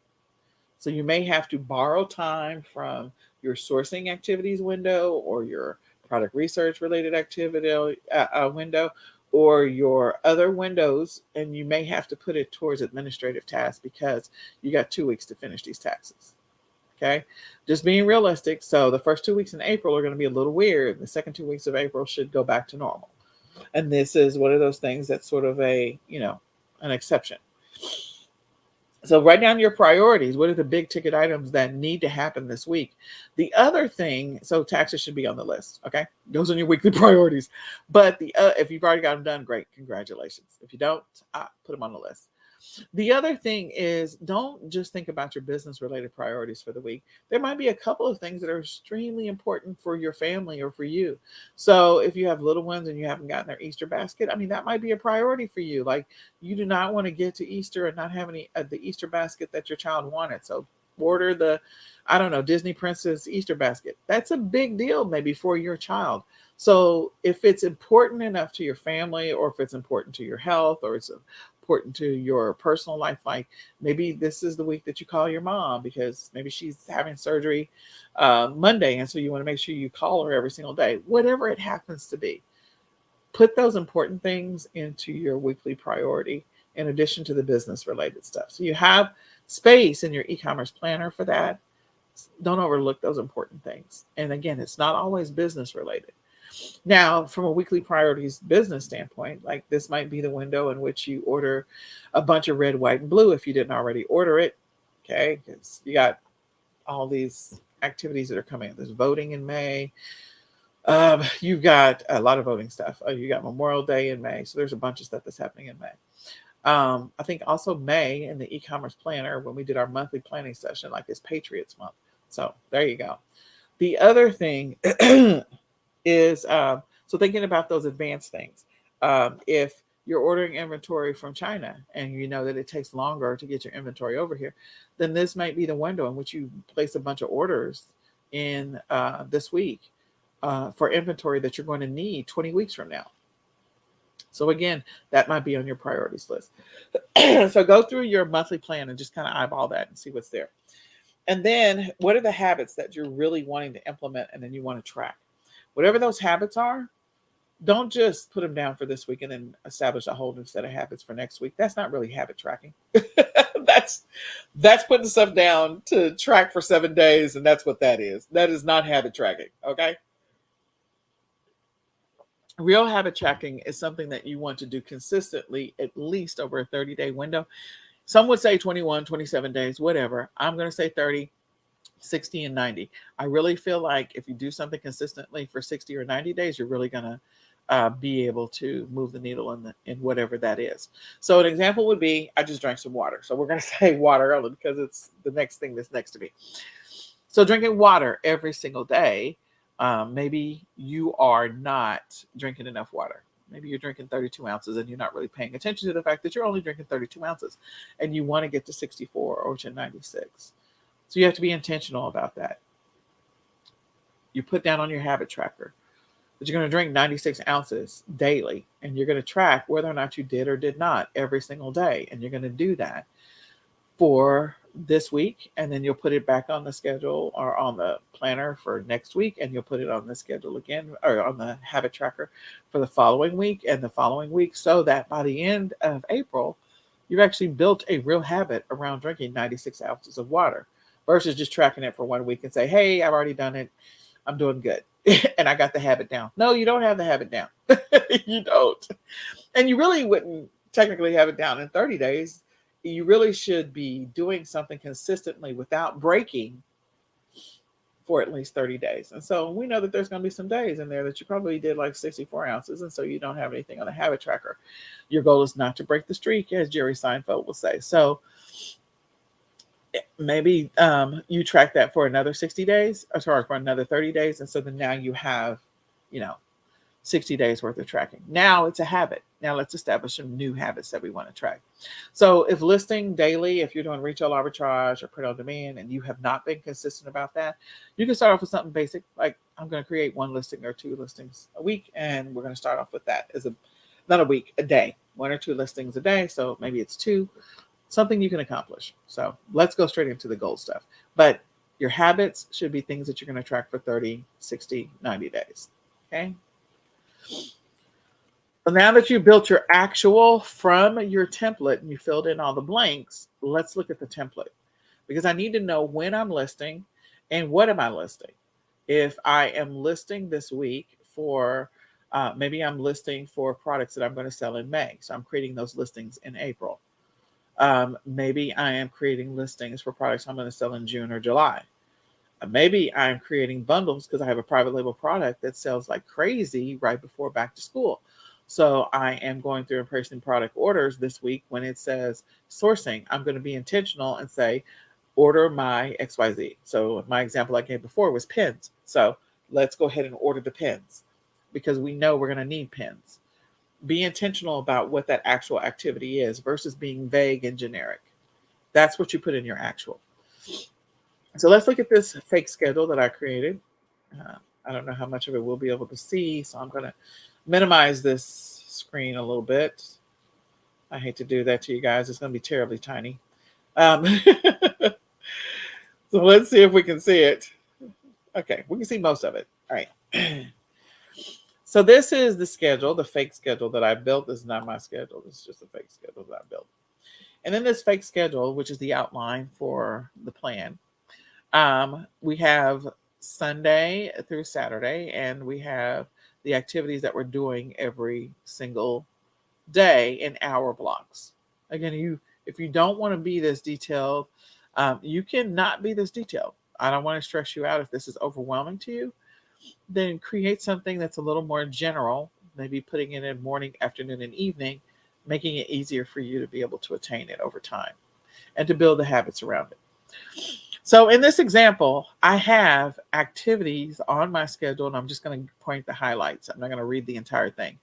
So you may have to borrow time from your sourcing activities window or your product research related activity window or your other windows, and you may have to put it towards administrative tasks because you got 2 weeks to finish these taxes. Okay, just being realistic. So the first 2 weeks in April are going to be a little weird. The second 2 weeks of April should go back to normal. And this is one of those things that's sort of an exception. So write down your priorities. What are the big ticket items that need to happen this week? The other thing, so taxes should be on the list. Okay, those are your weekly priorities. But if you've already got them done, great, congratulations. If you don't, put them on the list. The other thing is, don't just think about your business related priorities for the week. There might be a couple of things that are extremely important for your family or for you. So if you have little ones and you haven't gotten their Easter basket, that might be a priority for you. Like, you do not want to get to Easter and not have any of the Easter basket that your child wanted. So order the, Disney Princess Easter basket. That's a big deal maybe for your child. So if it's important enough to your family, or if it's important to your health, or it's important to your personal life, like maybe this is the week that you call your mom because maybe she's having surgery Monday, and so you want to make sure you call her every single day. Whatever it happens to be, put those important things into your weekly priority in addition to the business related stuff. So you have space in your e-commerce planner for that. Don't overlook those important things. And again, it's not always business related. Now, from a weekly priorities business standpoint, like this might be the window in which you order a bunch of red, white, and blue if you didn't already order it. Okay, because you got all these activities that are coming. There's voting in May. You've got a lot of voting stuff. You got Memorial Day in May. So there's a bunch of stuff that's happening in May. I think also May in the e-commerce planner, when we did our monthly planning session, like it's Patriots Month. So there you go. The other thing is, so thinking about those advanced things. If you're ordering inventory from China and you know that it takes longer to get your inventory over here, then this might be the window in which you place a bunch of orders in this week for inventory that you're going to need 20 weeks from now. So again, that might be on your priorities list. So go through your monthly plan and just kind of eyeball that and see what's there. And then what are the habits that you're really wanting to implement and then you want to track? Whatever those habits are, don't just put them down for this week and then establish a whole new set of habits for next week. That's not really habit tracking. that's putting stuff down to track for 7 days, and that's what that is. That is not habit tracking. Okay. Real habit tracking is something that you want to do consistently, at least over a 30-day window. Some would say 21, 27 days, whatever. I'm going to say 30, 60, and 90. I really feel like if you do something consistently for 60 or 90 days, you're really going to be able to move the needle in whatever that is. So an example would be, I just drank some water. So we're going to say water only because it's the next thing that's next to me. So drinking water every single day. Maybe you are not drinking enough water. Maybe you're drinking 32 ounces and you're not really paying attention to the fact that you're only drinking 32 ounces and you want to get to 64 or to 96. So you have to be intentional about that. You put down on your habit tracker that you're going to drink 96 ounces daily, and you're going to track whether or not you did or did not every single day. And you're going to do that for this week, and then you'll put it back on the schedule or on the planner for next week, and you'll put it on the schedule again or on the habit tracker for the following week and the following week, so that by the end of April, you've actually built a real habit around drinking 96 ounces of water versus just tracking it for 1 week and say, hey, I've already done it. I'm doing good. And I got the habit down. No, you don't have the habit down. You don't. And you really wouldn't technically have it down in 30 days. You really should be doing something consistently without breaking for at least 30 days. And so we know that there's going to be some days in there that you probably did like 64 ounces. And so you don't have anything on the habit tracker. Your goal is not to break the streak, as Jerry Seinfeld will say. So maybe you track that for another 60 days, or sorry, for another 30 days. And so then now you have, 60 days worth of tracking. Now it's a habit. Now let's establish some new habits that we want to track. So if listing daily, if you're doing retail arbitrage or print on demand and you have not been consistent about that, you can start off with something basic, like I'm going to create 1 listing or 2 listings a week. And we're going to start off with that as not a week, a day, 1 or 2 listings a day. So maybe it's 2, something you can accomplish. So let's go straight into the goal stuff. But your habits should be things that you're going to track for 30, 60, 90 days. Okay. So now that you built your actual from your template and you filled in all the blanks, let's look at the template, because I need to know when I'm listing and what am I listing. If I am listing this week for, maybe I'm listing for products that I'm going to sell in May. So I'm creating those listings in April. Maybe I am creating listings for products I'm going to sell in June or July. Maybe I'm creating bundles because I have a private label product that sells like crazy right before back to school. So I am going through and placing product orders this week. When it says sourcing, I'm going to be intentional and say, order my XYZ. So my example I gave before was pens. So let's go ahead and order the pens because we know we're going to need pens. Be intentional about what that actual activity is versus being vague and generic. That's what you put in your actual. So let's look at this fake schedule that I created. I don't know how much of it we'll be able to see, so I'm going to minimize this screen a little bit. I hate to do that to you guys. It's going to be terribly tiny. So let's see if we can see it. Okay, we can see most of it. All right. So this is the schedule, the fake schedule that I built. This is not my schedule. This is just a fake schedule that I built. And then this fake schedule, which is the outline for the plan. We have Sunday through Saturday, and we have the activities that we're doing every single day in hour blocks. Again, if you don't want to be this detailed, you cannot be this detailed. I don't want to stress you out if this is overwhelming to you. Then create something that's a little more general, maybe putting it in morning, afternoon, and evening, making it easier for you to be able to attain it over time and to build the habits around it. So in this example, I have activities on my schedule, and I'm just going to point the highlights. I'm not going to read the entire thing,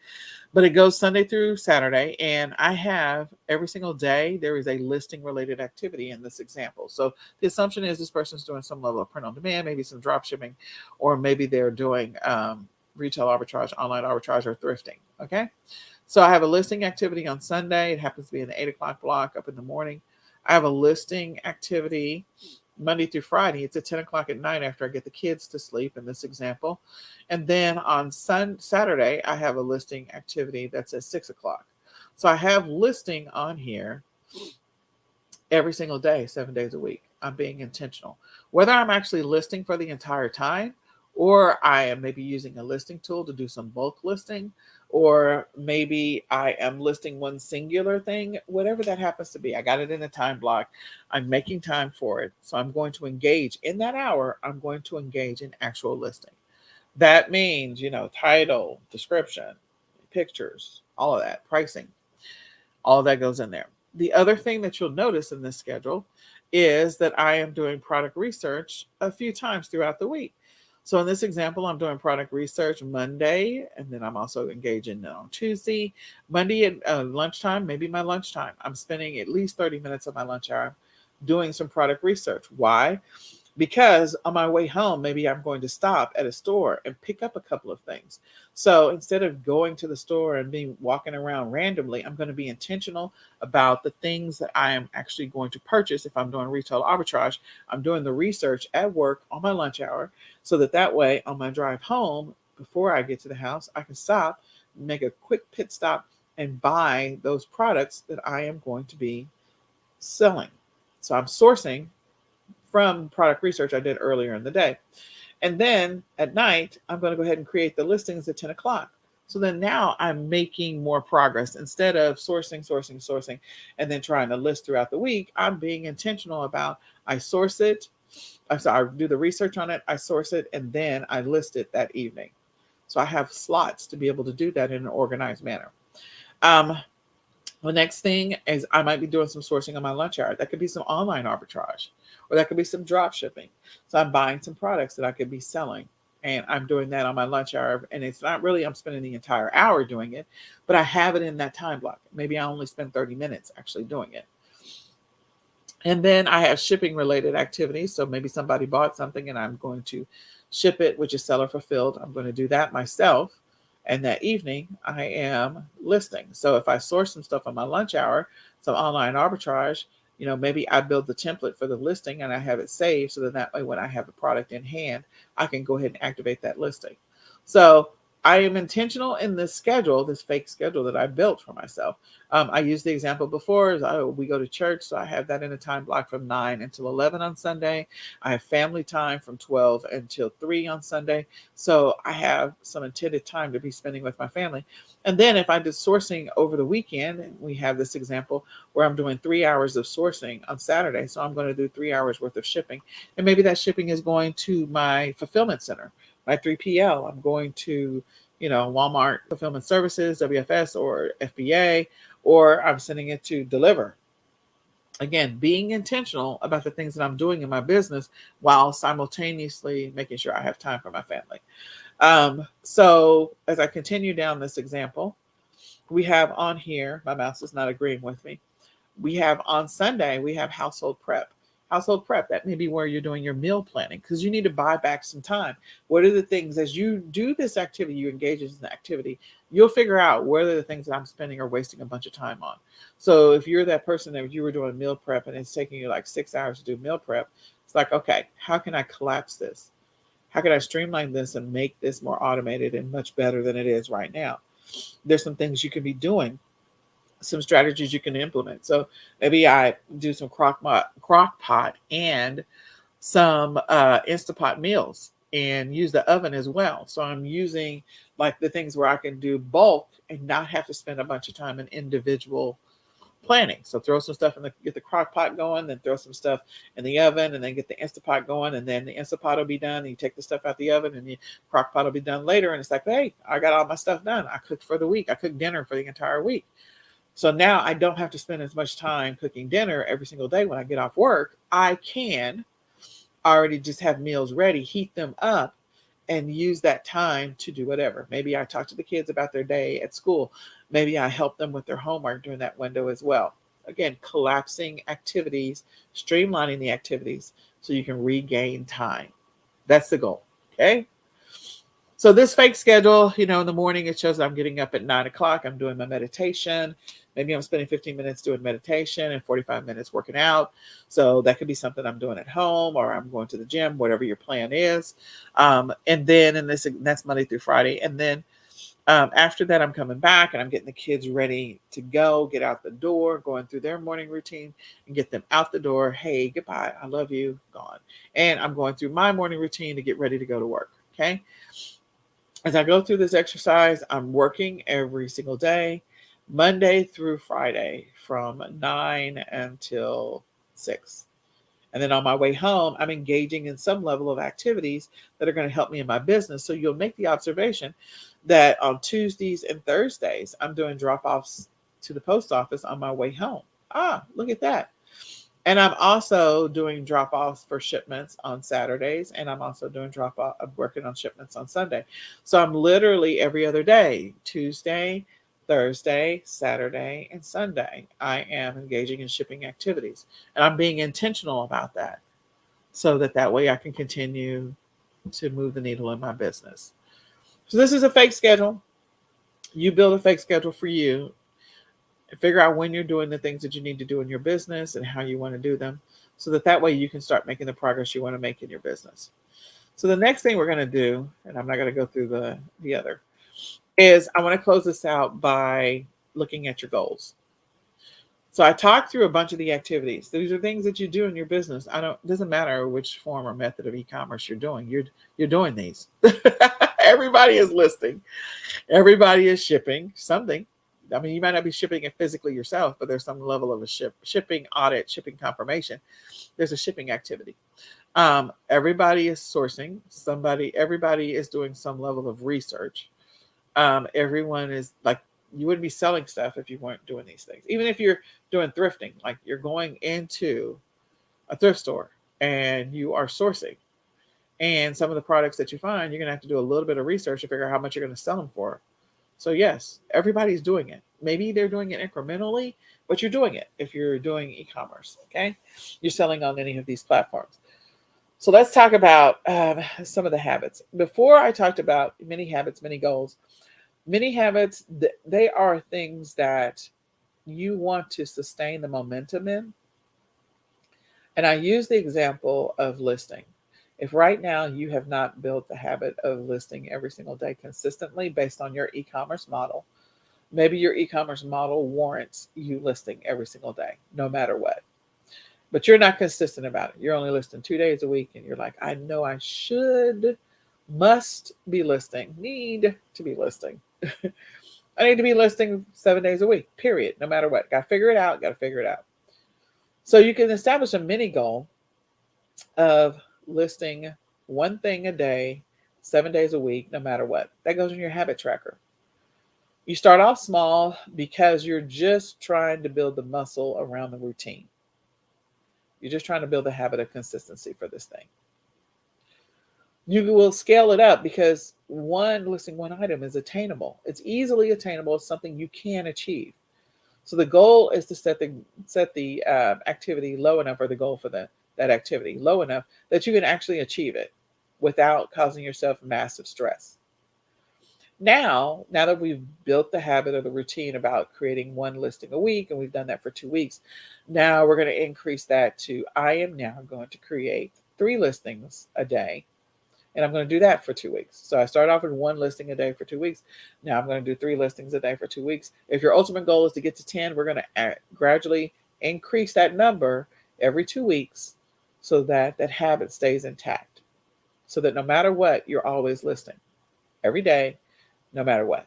but it goes Sunday through Saturday, and I have every single day, there is a listing related activity in this example. So the assumption is this person's doing some level of print on demand, maybe some drop shipping, or maybe they're doing retail arbitrage, online arbitrage, or thrifting. Okay. So I have a listing activity on Sunday. It happens to be in the 8 o'clock block up in the morning. I have a listing activity Monday through Friday. It's at 10 o'clock at night after I get the kids to sleep in this example. And then on Saturday, I have a listing activity that's at 6 o'clock. So I have listing on here every single day, 7 days a week. I'm being intentional. Whether I'm actually listing for the entire time, or I am maybe using a listing tool to do some bulk listing, or maybe I am listing one singular thing, whatever that happens to be. I got it in a time block. I'm making time for it. So I'm going to engage in that hour. I'm going to engage in actual listing. That means, title, description, pictures, all of that, pricing, all of that goes in there. The other thing that you'll notice in this schedule is that I am doing product research a few times throughout the week. So in this example, I'm doing product research Monday, and then I'm also engaging on Tuesday. Monday at lunchtime, maybe my lunchtime, I'm spending at least 30 minutes of my lunch hour doing some product research. Why? Because on my way home, maybe I'm going to stop at a store and pick up a couple of things. So instead of going to the store and walking around randomly, I'm going to be intentional about the things that I am actually going to purchase. If I'm doing retail arbitrage, I'm doing the research at work on my lunch hour, so that way on my drive home, before I get to the house, I can stop, make a quick pit stop, and buy those products that I am going to be selling. So I'm sourcing from product research I did earlier in the day. And then at night, I'm going to go ahead and create the listings at 10 o'clock. So then now I'm making more progress. Instead of sourcing, and then trying to list throughout the week, I'm being intentional about I source it. I do the research on it, I source it, and then I list it that evening. So I have slots to be able to do that in an organized manner. The next thing is I might be doing some sourcing on my lunch hour. That could be some online arbitrage, or that could be some drop shipping. So I'm buying some products that I could be selling, and I'm doing that on my lunch hour. And it's not really I'm spending the entire hour doing it, but I have it in that time block. Maybe I only spend 30 minutes actually doing it. And then I have shipping related activities. So maybe somebody bought something and I'm going to ship it, which is seller fulfilled. I'm going to do that myself. And that evening, I am listing. So if I source some stuff on my lunch hour, some online arbitrage, maybe I build the template for the listing and I have it saved, so that way when I have the product in hand, I can go ahead and activate that listing. So I am intentional in this schedule, this fake schedule that I built for myself. I used the example before. We go to church, so I have that in a time block from 9 until 11 on Sunday. I have family time from 12 until 3 on Sunday. So I have some intended time to be spending with my family. And then if I did sourcing over the weekend, we have this example where I'm doing 3 hours of sourcing on Saturday. So I'm going to do 3 hours worth of shipping. And maybe that shipping is going to my fulfillment center, my 3PL. I'm going to, Walmart Fulfillment Services, WFS, or FBA, or I'm sending it to Deliver. Again, being intentional about the things that I'm doing in my business while simultaneously making sure I have time for my family. So as I continue down this example, we have on here, my mouse is not agreeing with me. We have on Sunday, we have household prep. Household prep, that may be where you're doing your meal planning, because you need to buy back some time. What are the things, as you do this activity, you engage in the activity, you'll figure out what are the things that I'm spending or wasting a bunch of time on. So if you're that person that you were doing meal prep and it's taking you like 6 hours to do meal prep, it's like, okay, how can I collapse this? How can I streamline this and make this more automated and much better than it is right now? There's some things you can be doing, some strategies you can implement. So maybe I do some crock pot and some Instapot meals, and use the oven as well. So I'm using like the things where I can do bulk and not have to spend a bunch of time in individual planning. So throw some stuff get the crock pot going, then throw some stuff in the oven, and then get the Instapot going, and then the Instapot will be done. And you take the stuff out the oven, and the crock pot will be done later. And it's like, hey, I got all my stuff done. I cooked for the week. I cooked dinner for the entire week. So now I don't have to spend as much time cooking dinner every single day when I get off work. I can already just have meals ready, heat them up, and use that time to do whatever. Maybe I talk to the kids about their day at school. Maybe I help them with their homework during that window as well. Again, collapsing activities, streamlining the activities so you can regain time. That's the goal. Okay. So this fake schedule, in the morning, it shows that I'm getting up at 9 o'clock. I'm doing my meditation. Maybe I'm spending 15 minutes doing meditation and 45 minutes working out. So that could be something I'm doing at home, or I'm going to the gym, whatever your plan is. That's Monday through Friday. And then after that, I'm coming back and I'm getting the kids ready to go, get out the door, going through their morning routine and get them out the door. Hey, goodbye. I love you. Gone. And I'm going through my morning routine to get ready to go to work. Okay. As I go through this exercise, I'm working every single day, Monday through Friday from 9 until 6. And then on my way home, I'm engaging in some level of activities that are going to help me in my business. So you'll make the observation that on Tuesdays and Thursdays, I'm doing drop-offs to the post office on my way home. Look at that. And I'm also doing drop-offs for shipments on Saturdays. And I'm also doing I'm working on shipments on Sunday. So I'm literally every other day, Tuesday, Thursday, Saturday, and Sunday, I am engaging in shipping activities. And I'm being intentional about that so that way I can continue to move the needle in my business. So this is a fake schedule. You build a fake schedule for you. Figure out when you're doing the things that you need to do in your business and how you want to do them so that way you can start making the progress you want to make in your business. So the next thing we're going to do, and I'm not going to go through the other, is I want to close this out by looking at your goals. So I talked through a bunch of the activities. These are things that you do in your business. It doesn't matter which form or method of e-commerce you're doing. You're doing these. Everybody is listing. Everybody is shipping something. I mean, you might not be shipping it physically yourself, but there's some level of a shipping audit, shipping confirmation. There's a shipping activity. Everybody is sourcing. Everybody is doing some level of research. Everyone is like, you wouldn't be selling stuff if you weren't doing these things. Even if you're doing thrifting, like you're going into a thrift store and you are sourcing. And some of the products that you find, you're going to have to do a little bit of research to figure out how much you're going to sell them for. So yes, everybody's doing it. Maybe they're doing it incrementally, but you're doing it if you're doing e-commerce, okay? You're selling on any of these platforms. So let's talk about some of the habits. Before I talked about many habits, many goals. Many habits, they are things that you want to sustain the momentum in. And I use the example of listing. If right now you have not built the habit of listing every single day consistently based on your e-commerce model, maybe your e-commerce model warrants you listing every single day, no matter what. But you're not consistent about it. You're only listing 2 days a week, and you're like, I know I must be listing, need to be listing. I need to be listing 7 days a week, period, no matter what. Got to figure it out, So you can establish a mini goal of listing one thing a day, 7 days a week, no matter what. That goes in your habit tracker. You start off small because you're just trying to build the muscle around the routine. You're just trying to build a habit of consistency for this thing. You will scale it up because listing one item is attainable. It's easily attainable. It's something you can achieve. So the goal is to set the activity low enough, or the goal for that activity low enough that you can actually achieve it without causing yourself massive stress. Now that we've built the habit or the routine about creating one listing a week, and we've done that for 2 weeks, now we're going to increase that to, I am now going to create 3 listings a day. And I'm going to do that for 2 weeks. So I start off with 1 listing a day for 2 weeks. Now I'm going to do 3 listings a day for 2 weeks. If your ultimate goal is to get to 10, we're going to gradually increase that number every 2 weeks so that habit stays intact. So that no matter what, you're always listing every day, no matter what.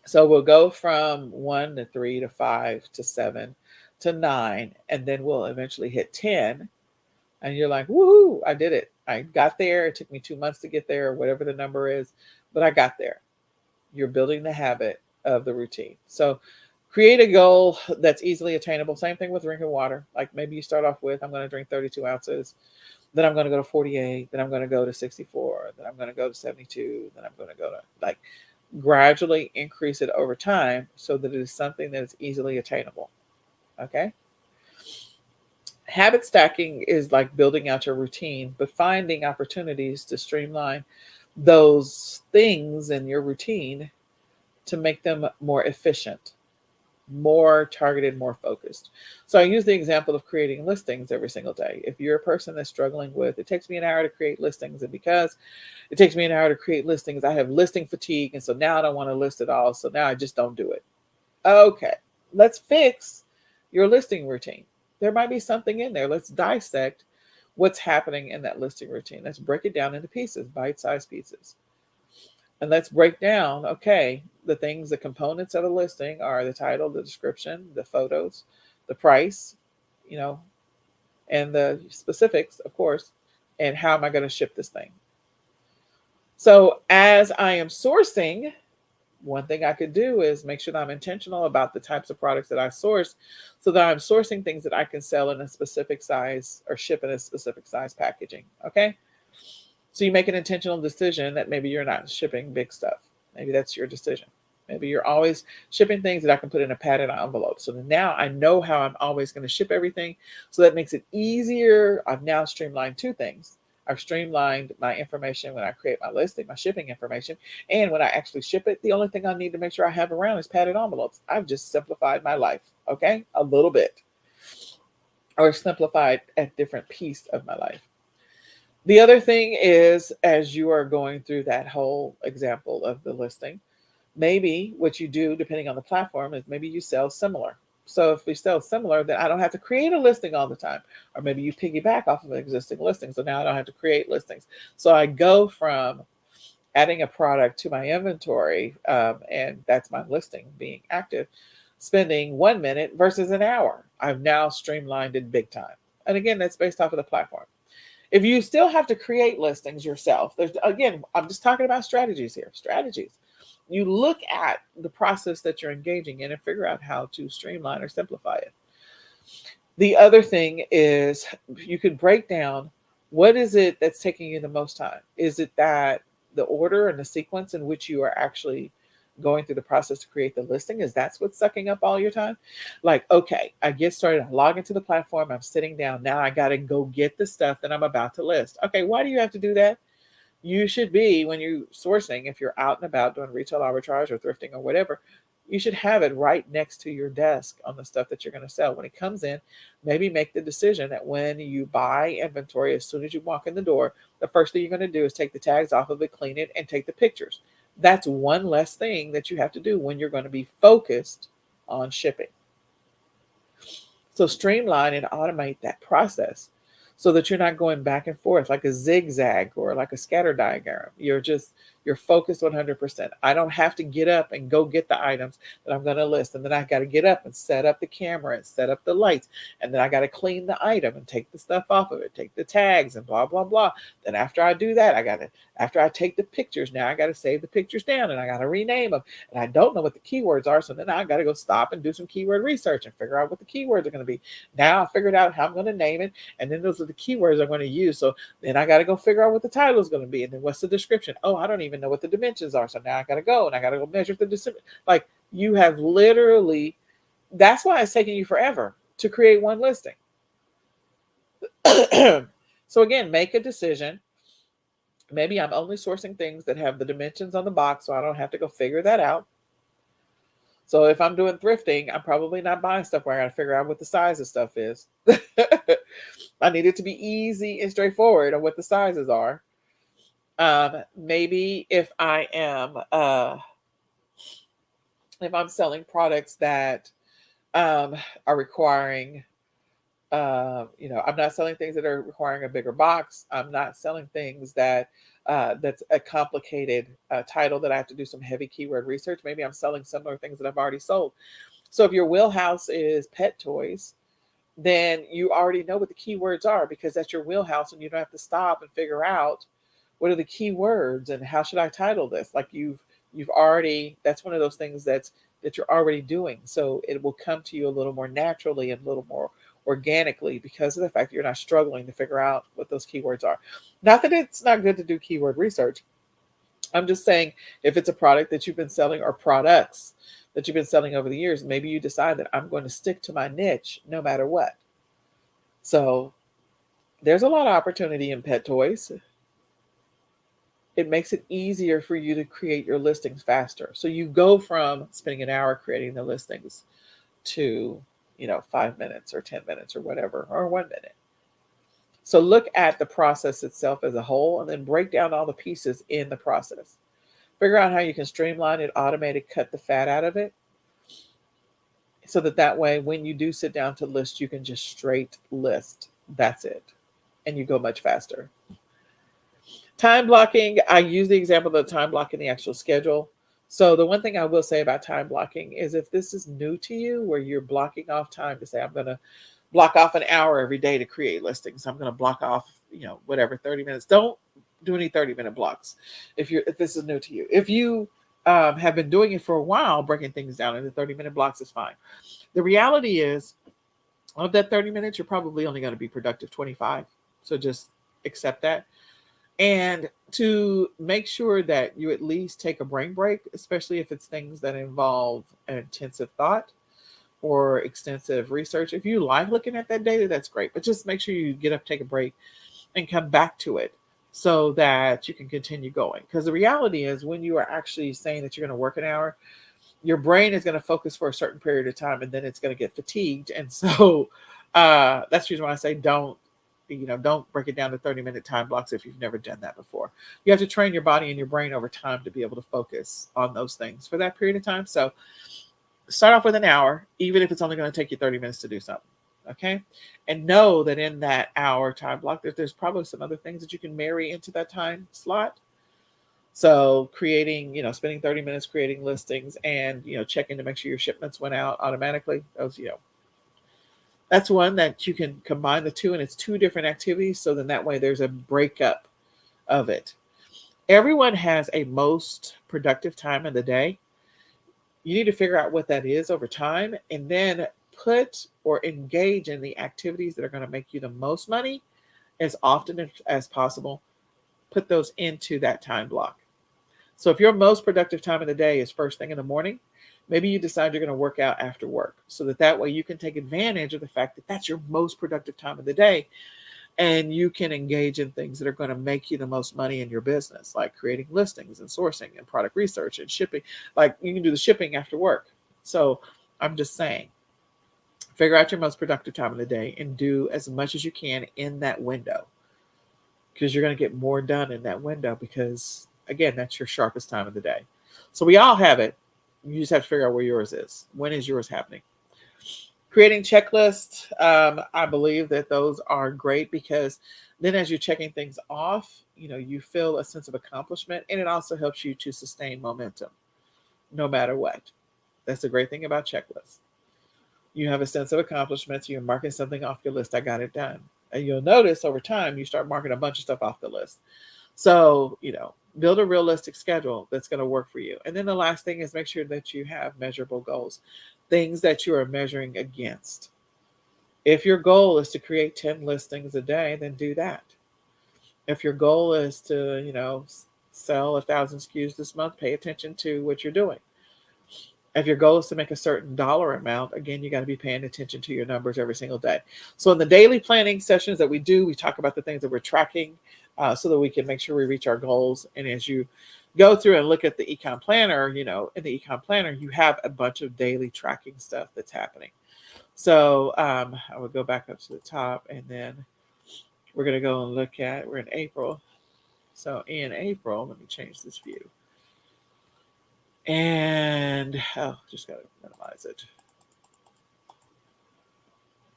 So we'll go from 1 to 3 to 5 to 7 to 9, and then we'll eventually hit 10. And you're like, woohoo, I did it. I got there. It took me 2 months to get there, whatever the number is, but I got there. You're building the habit of the routine. So create a goal that's easily attainable. Same thing with drinking water. Like maybe you start off with, I'm going to drink 32 ounces. Then I'm going to go to 48. Then I'm going to go to 64. Then I'm going to go to 72. Then I'm going to go to gradually increase it over time so that it is something that is easily attainable. Okay. Habit stacking is like building out your routine, but finding opportunities to streamline those things in your routine to make them more efficient, more targeted, more focused. So I use the example of creating listings every single day. If you're a person that's struggling with, it takes me an hour to create listings, and because it takes me an hour to create listings, I have listing fatigue, and so now I don't want to list it all, so now I just don't do it. Okay, let's fix your listing routine. There might be something in there. Let's dissect what's happening in that listing routine. Let's break it down into pieces, bite-sized pieces. And let's break down, okay, the things, the components of a listing are the title, the description, the photos, the price, you know, and the specifics, of course, and how am I going to ship this thing? So as I am sourcing, one thing I could do is make sure that I'm intentional about the types of products that I source so that I'm sourcing things that I can sell in a specific size or ship in a specific size packaging. Okay. So you make an intentional decision that maybe you're not shipping big stuff. Maybe that's your decision. Maybe you're always shipping things that I can put in a padded envelope. So now I know how I'm always going to ship everything. So that makes it easier. I've now streamlined two things. I've streamlined my information when I create my listing, my shipping information. And when I actually ship it, the only thing I need to make sure I have around is padded envelopes. I've just simplified my life, okay? A little bit. Or simplified a different piece of my life. The other thing is, as you are going through that whole example of the listing, maybe what you do, depending on the platform, is maybe you sell similar. So if we sell similar, then I don't have to create a listing all the time. Or maybe you piggyback off of an existing listing. So now I don't have to create listings. So I go from adding a product to my inventory, and that's my listing being active, spending 1 minute versus an hour. I've now streamlined it big time. And again, that's based off of the platform. If you still have to create listings yourself, there's, again, I'm just talking about strategies here. Strategies. You look at the process that you're engaging in and figure out how to streamline or simplify it. The other thing is you can break down what is it that's taking you the most time. Is it that the order and the sequence in which you are actually going through the process to create the listing, is that's what's sucking up all your time? Like, okay, I get started, I log into the platform, I'm sitting down, now I got to go get the stuff that I'm about to list. Okay, why do you have to do that? You should be, when you're sourcing, if you're out and about doing retail arbitrage or thrifting or whatever, you should have it right next to your desk on the stuff that you're going to sell. When it comes in, maybe make the decision that when you buy inventory, as soon as you walk in the door, the first thing you're going to do is take the tags off of it, clean it, and take the pictures. That's one less thing that you have to do when you're going to be focused on shipping. So streamline and automate that process so that you're not going back and forth like a zigzag or like a scatter diagram. You're focused 100%. I don't have to get up and go get the items that I'm going to list. And then I got to get up and set up the camera and set up the lights. And then I got to clean the item and take the stuff off of it, take the tags and blah, blah, blah. Then after I do that, after I take the pictures, now I got to save the pictures down and I got to rename them. And I don't know what the keywords are. So then I got to go stop and do some keyword research and figure out what the keywords are going to be. Now I figured out how I'm going to name it. And then those are the keywords I'm going to use. So then I got to go figure out what the title is going to be. And then what's the description? Oh, I don't even know what the dimensions are. So now I got to go and I got to go measure the distance. Like, you have literally, that's why it's taking you forever to create one listing. So again, make a decision. Maybe I'm only sourcing things that have the dimensions on the box, so I don't have to go figure that out. So if I'm doing thrifting, I'm probably not buying stuff where I got to figure out what the size of stuff is. I need it to be easy and straightforward on what the sizes are. Maybe if I'm selling products that are requiring, I'm not selling things that are requiring a bigger box. I'm not selling things that's a complicated title that I have to do some heavy keyword research. Maybe I'm selling similar things that I've already sold. So if your wheelhouse is pet toys, then you already know what the keywords are because that's your wheelhouse and you don't have to stop and figure out what are the keywords and how should I title this? Like you've already, that's one of those things that you're already doing. So it will come to you a little more naturally and a little more organically because of the fact that you're not struggling to figure out what those keywords are. Not that it's not good to do keyword research. I'm just saying if it's a product that you've been selling or products that you've been selling over the years, maybe you decide that I'm going to stick to my niche no matter what. So there's a lot of opportunity in pet toys. it makes it easier for you to create your listings faster. So you go from spending an hour creating the listings to, 5 minutes or 10 minutes or whatever, or 1 minute. So look at the process itself as a whole and then break down all the pieces in the process. Figure out how you can streamline it, automate it, cut the fat out of it, so that way when you do sit down to list, you can just straight list. That's it. And you go much faster. Time blocking, I use the example of the time blocking the actual schedule. So the one thing I will say about time blocking is if this is new to you, where you're blocking off time to say, I'm going to block off an hour every day to create listings. I'm going to block off, whatever, 30 minutes. Don't do any 30-minute blocks if this is new to you. If you have been doing it for a while, breaking things down into 30-minute blocks is fine. The reality is, of that 30 minutes, you're probably only going to be productive 25. So just accept that. And to make sure that you at least take a brain break, especially if it's things that involve an intensive thought or extensive research. If you like looking at that data, that's great. But just make sure you get up, take a break, and come back to it so that you can continue going. Because the reality is, when you are actually saying that you're going to work an hour, your brain is going to focus for a certain period of time, and then it's going to get fatigued. And so that's the reason why I say don't break it down to 30-minute time blocks if you've never done that before. You have to train your body and your brain over time to be able to focus on those things for that period of time. So start off with an hour, even if it's only going to take you 30 minutes to do something. Okay. And know that in that hour time block, there's probably some other things that you can marry into that time slot. So spending 30 minutes creating listings and, checking to make sure your shipments went out automatically. Those, that's one that you can combine the two, and it's two different activities. So then that way there's a breakup of it. Everyone has a most productive time of the day. You need to figure out what that is over time, and then put or engage in the activities that are going to make you the most money as often as possible. Put those into that time block. So if your most productive time of the day is first thing in the morning, maybe you decide you're going to work out after work, so that way you can take advantage of the fact that that's your most productive time of the day, and you can engage in things that are going to make you the most money in your business, like creating listings and sourcing and product research and shipping. Like you can do the shipping after work. So I'm just saying, figure out your most productive time of the day and do as much as you can in that window, because you're going to get more done in that window, because again, that's your sharpest time of the day. So we all have it. You just have to figure out where yours is. When is yours happening? Creating checklists. I believe that those are great, because then as you're checking things off, you feel a sense of accomplishment, and it also helps you to sustain momentum no matter what. That's the great thing about checklists. You have a sense of accomplishment. So you're marking something off your list. I got it done. And you'll notice over time, you start marking a bunch of stuff off the list. So, build a realistic schedule that's going to work for you. And then the last thing is make sure that you have measurable goals, things that you are measuring against. If your goal is to create 10 listings a day, then do that. If your goal is to, sell 1,000 SKUs this month, pay attention to what you're doing. If your goal is to make a certain dollar amount, again, you got to be paying attention to your numbers every single day. So in the daily planning sessions that we do, we talk about the things that we're tracking, so that we can make sure we reach our goals. And as you go through and look at the ecom planner, in the ecom planner, you have a bunch of daily tracking stuff that's happening. So I will go back up to the top, and then we're going to go and look at, we're in April. So in April, let me change this view. And just got to minimize it.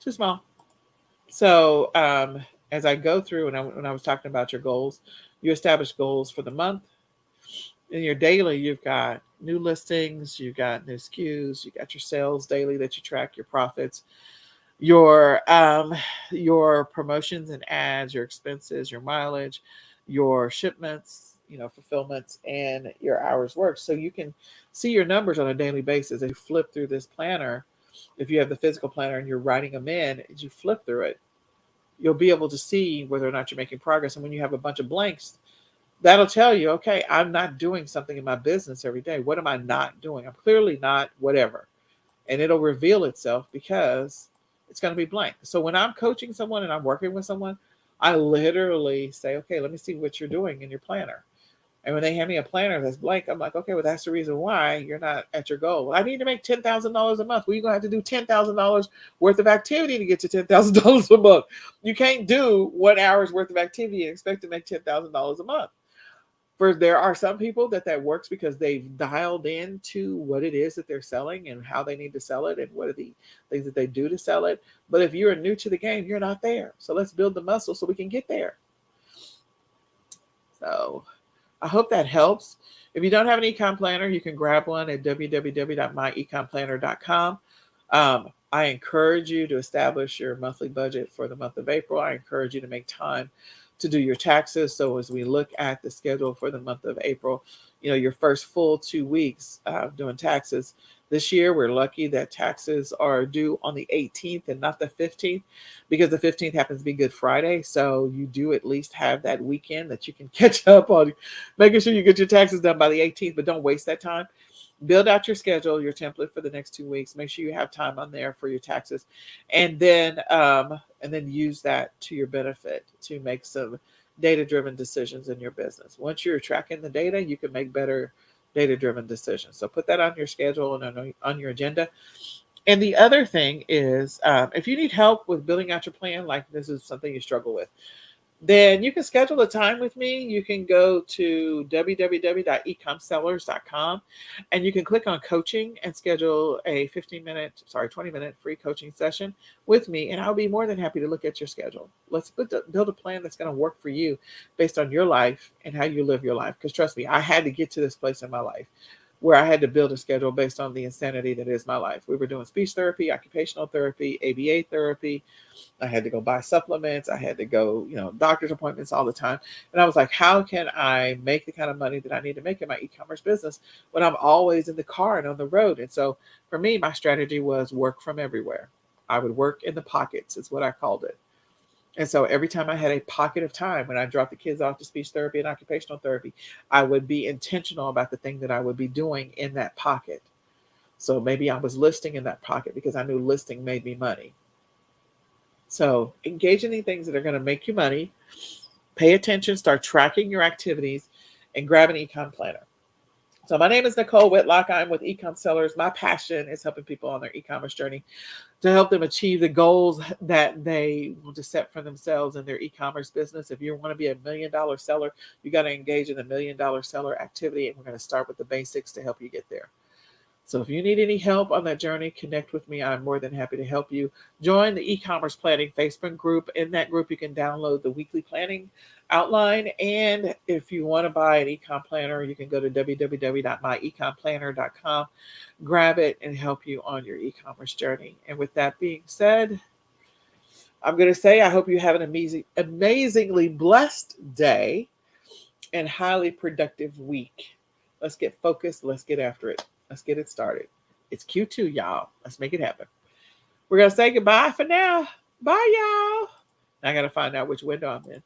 Too small. So as I go through, and when I was talking about your goals, you establish goals for the month. In your daily, you've got new listings, you've got new SKUs, you got your sales daily that you track, your profits, your promotions and ads, your expenses, your mileage, your shipments, fulfillments, and your hours worked. So you can see your numbers on a daily basis. As you flip through this planner, if you have the physical planner and you're writing them in, as you flip through it, you'll be able to see whether or not you're making progress. And when you have a bunch of blanks, that'll tell you, okay, I'm not doing something in my business every day. What am I not doing? I'm clearly not whatever. And it'll reveal itself, because it's going to be blank. So when I'm coaching someone and I'm working with someone, I literally say, okay, let me see what you're doing in your planner. And when they hand me a planner that's blank, I'm like, okay, well, that's the reason why you're not at your goal. Well, I need to make $10,000 a month. Well, you're going to have to do $10,000 worth of activity to get to $10,000 a month. You can't do 1 hour's worth of activity and expect to make $10,000 a month. There are some people that works because they've dialed into what it is that they're selling and how they need to sell it and what are the things that they do to sell it. But if you're new to the game, you're not there. So let's build the muscle so we can get there. So I hope that helps. If you don't have an ecom planner, you can grab one at www.myecomplanner.com. I encourage you to establish your monthly budget for the month of April. I encourage you to make time to do your taxes. So as we look at the schedule for the month of April, your first full 2 weeks doing taxes. This year, we're lucky that taxes are due on the 18th and not the 15th, because the 15th happens to be Good Friday. So you do at least have that weekend that you can catch up on making sure you get your taxes done by the 18th, but don't waste that time. Build out your schedule, your template for the next 2 weeks. Make sure you have time on there for your taxes, and then use that to your benefit to make some data-driven decisions in your business. Once you're tracking the data, you can make better data-driven decisions. So put that on your schedule and on your agenda. And the other thing is, if you need help with building out your plan, like this is something you struggle with, then you can schedule a time with me. You can go to www.ecomsellers.com and you can click on coaching and schedule a 20-minute free coaching session with me. And I'll be more than happy to look at your schedule. Let's build a plan that's going to work for you based on your life and how you live your life. Because trust me, I had to get to this place in my life where I had to build a schedule based on the insanity that is my life. We were doing speech therapy, occupational therapy, ABA therapy. I had to go buy supplements. I had to go, doctor's appointments all the time. And I was like, how can I make the kind of money that I need to make in my e-commerce business when I'm always in the car and on the road? And so for me, my strategy was work from everywhere. I would work in the pockets, is what I called it. And so every time I had a pocket of time, when I dropped the kids off to speech therapy and occupational therapy, I would be intentional about the thing that I would be doing in that pocket. So maybe I was listing in that pocket because I knew listing made me money. So engage in the things that are going to make you money. Pay attention, start tracking your activities, and grab an ecom planner. So my name is Nicole Whitlock. I'm with Ecom Sellers. My passion is helping people on their e-commerce journey to help them achieve the goals that they want to set for themselves in their e-commerce business. If you want to be $1 million seller, you got to engage in a $1 million seller activity. And we're going to start with the basics to help you get there. So if you need any help on that journey, connect with me. I'm more than happy to help you. Join the e-commerce planning Facebook group. In that group, you can download the weekly planning outline. And if you want to buy an ecom planner, you can go to www.myecomplanner.com, grab it, and help you on your e-commerce journey. And with that being said, I'm going to say I hope you have an amazingly blessed day and highly productive week. Let's get focused. Let's get after it. Let's get it started. It's Q2, y'all. Let's make it happen. We're going to say goodbye for now. Bye, y'all. I got to find out which window I'm in.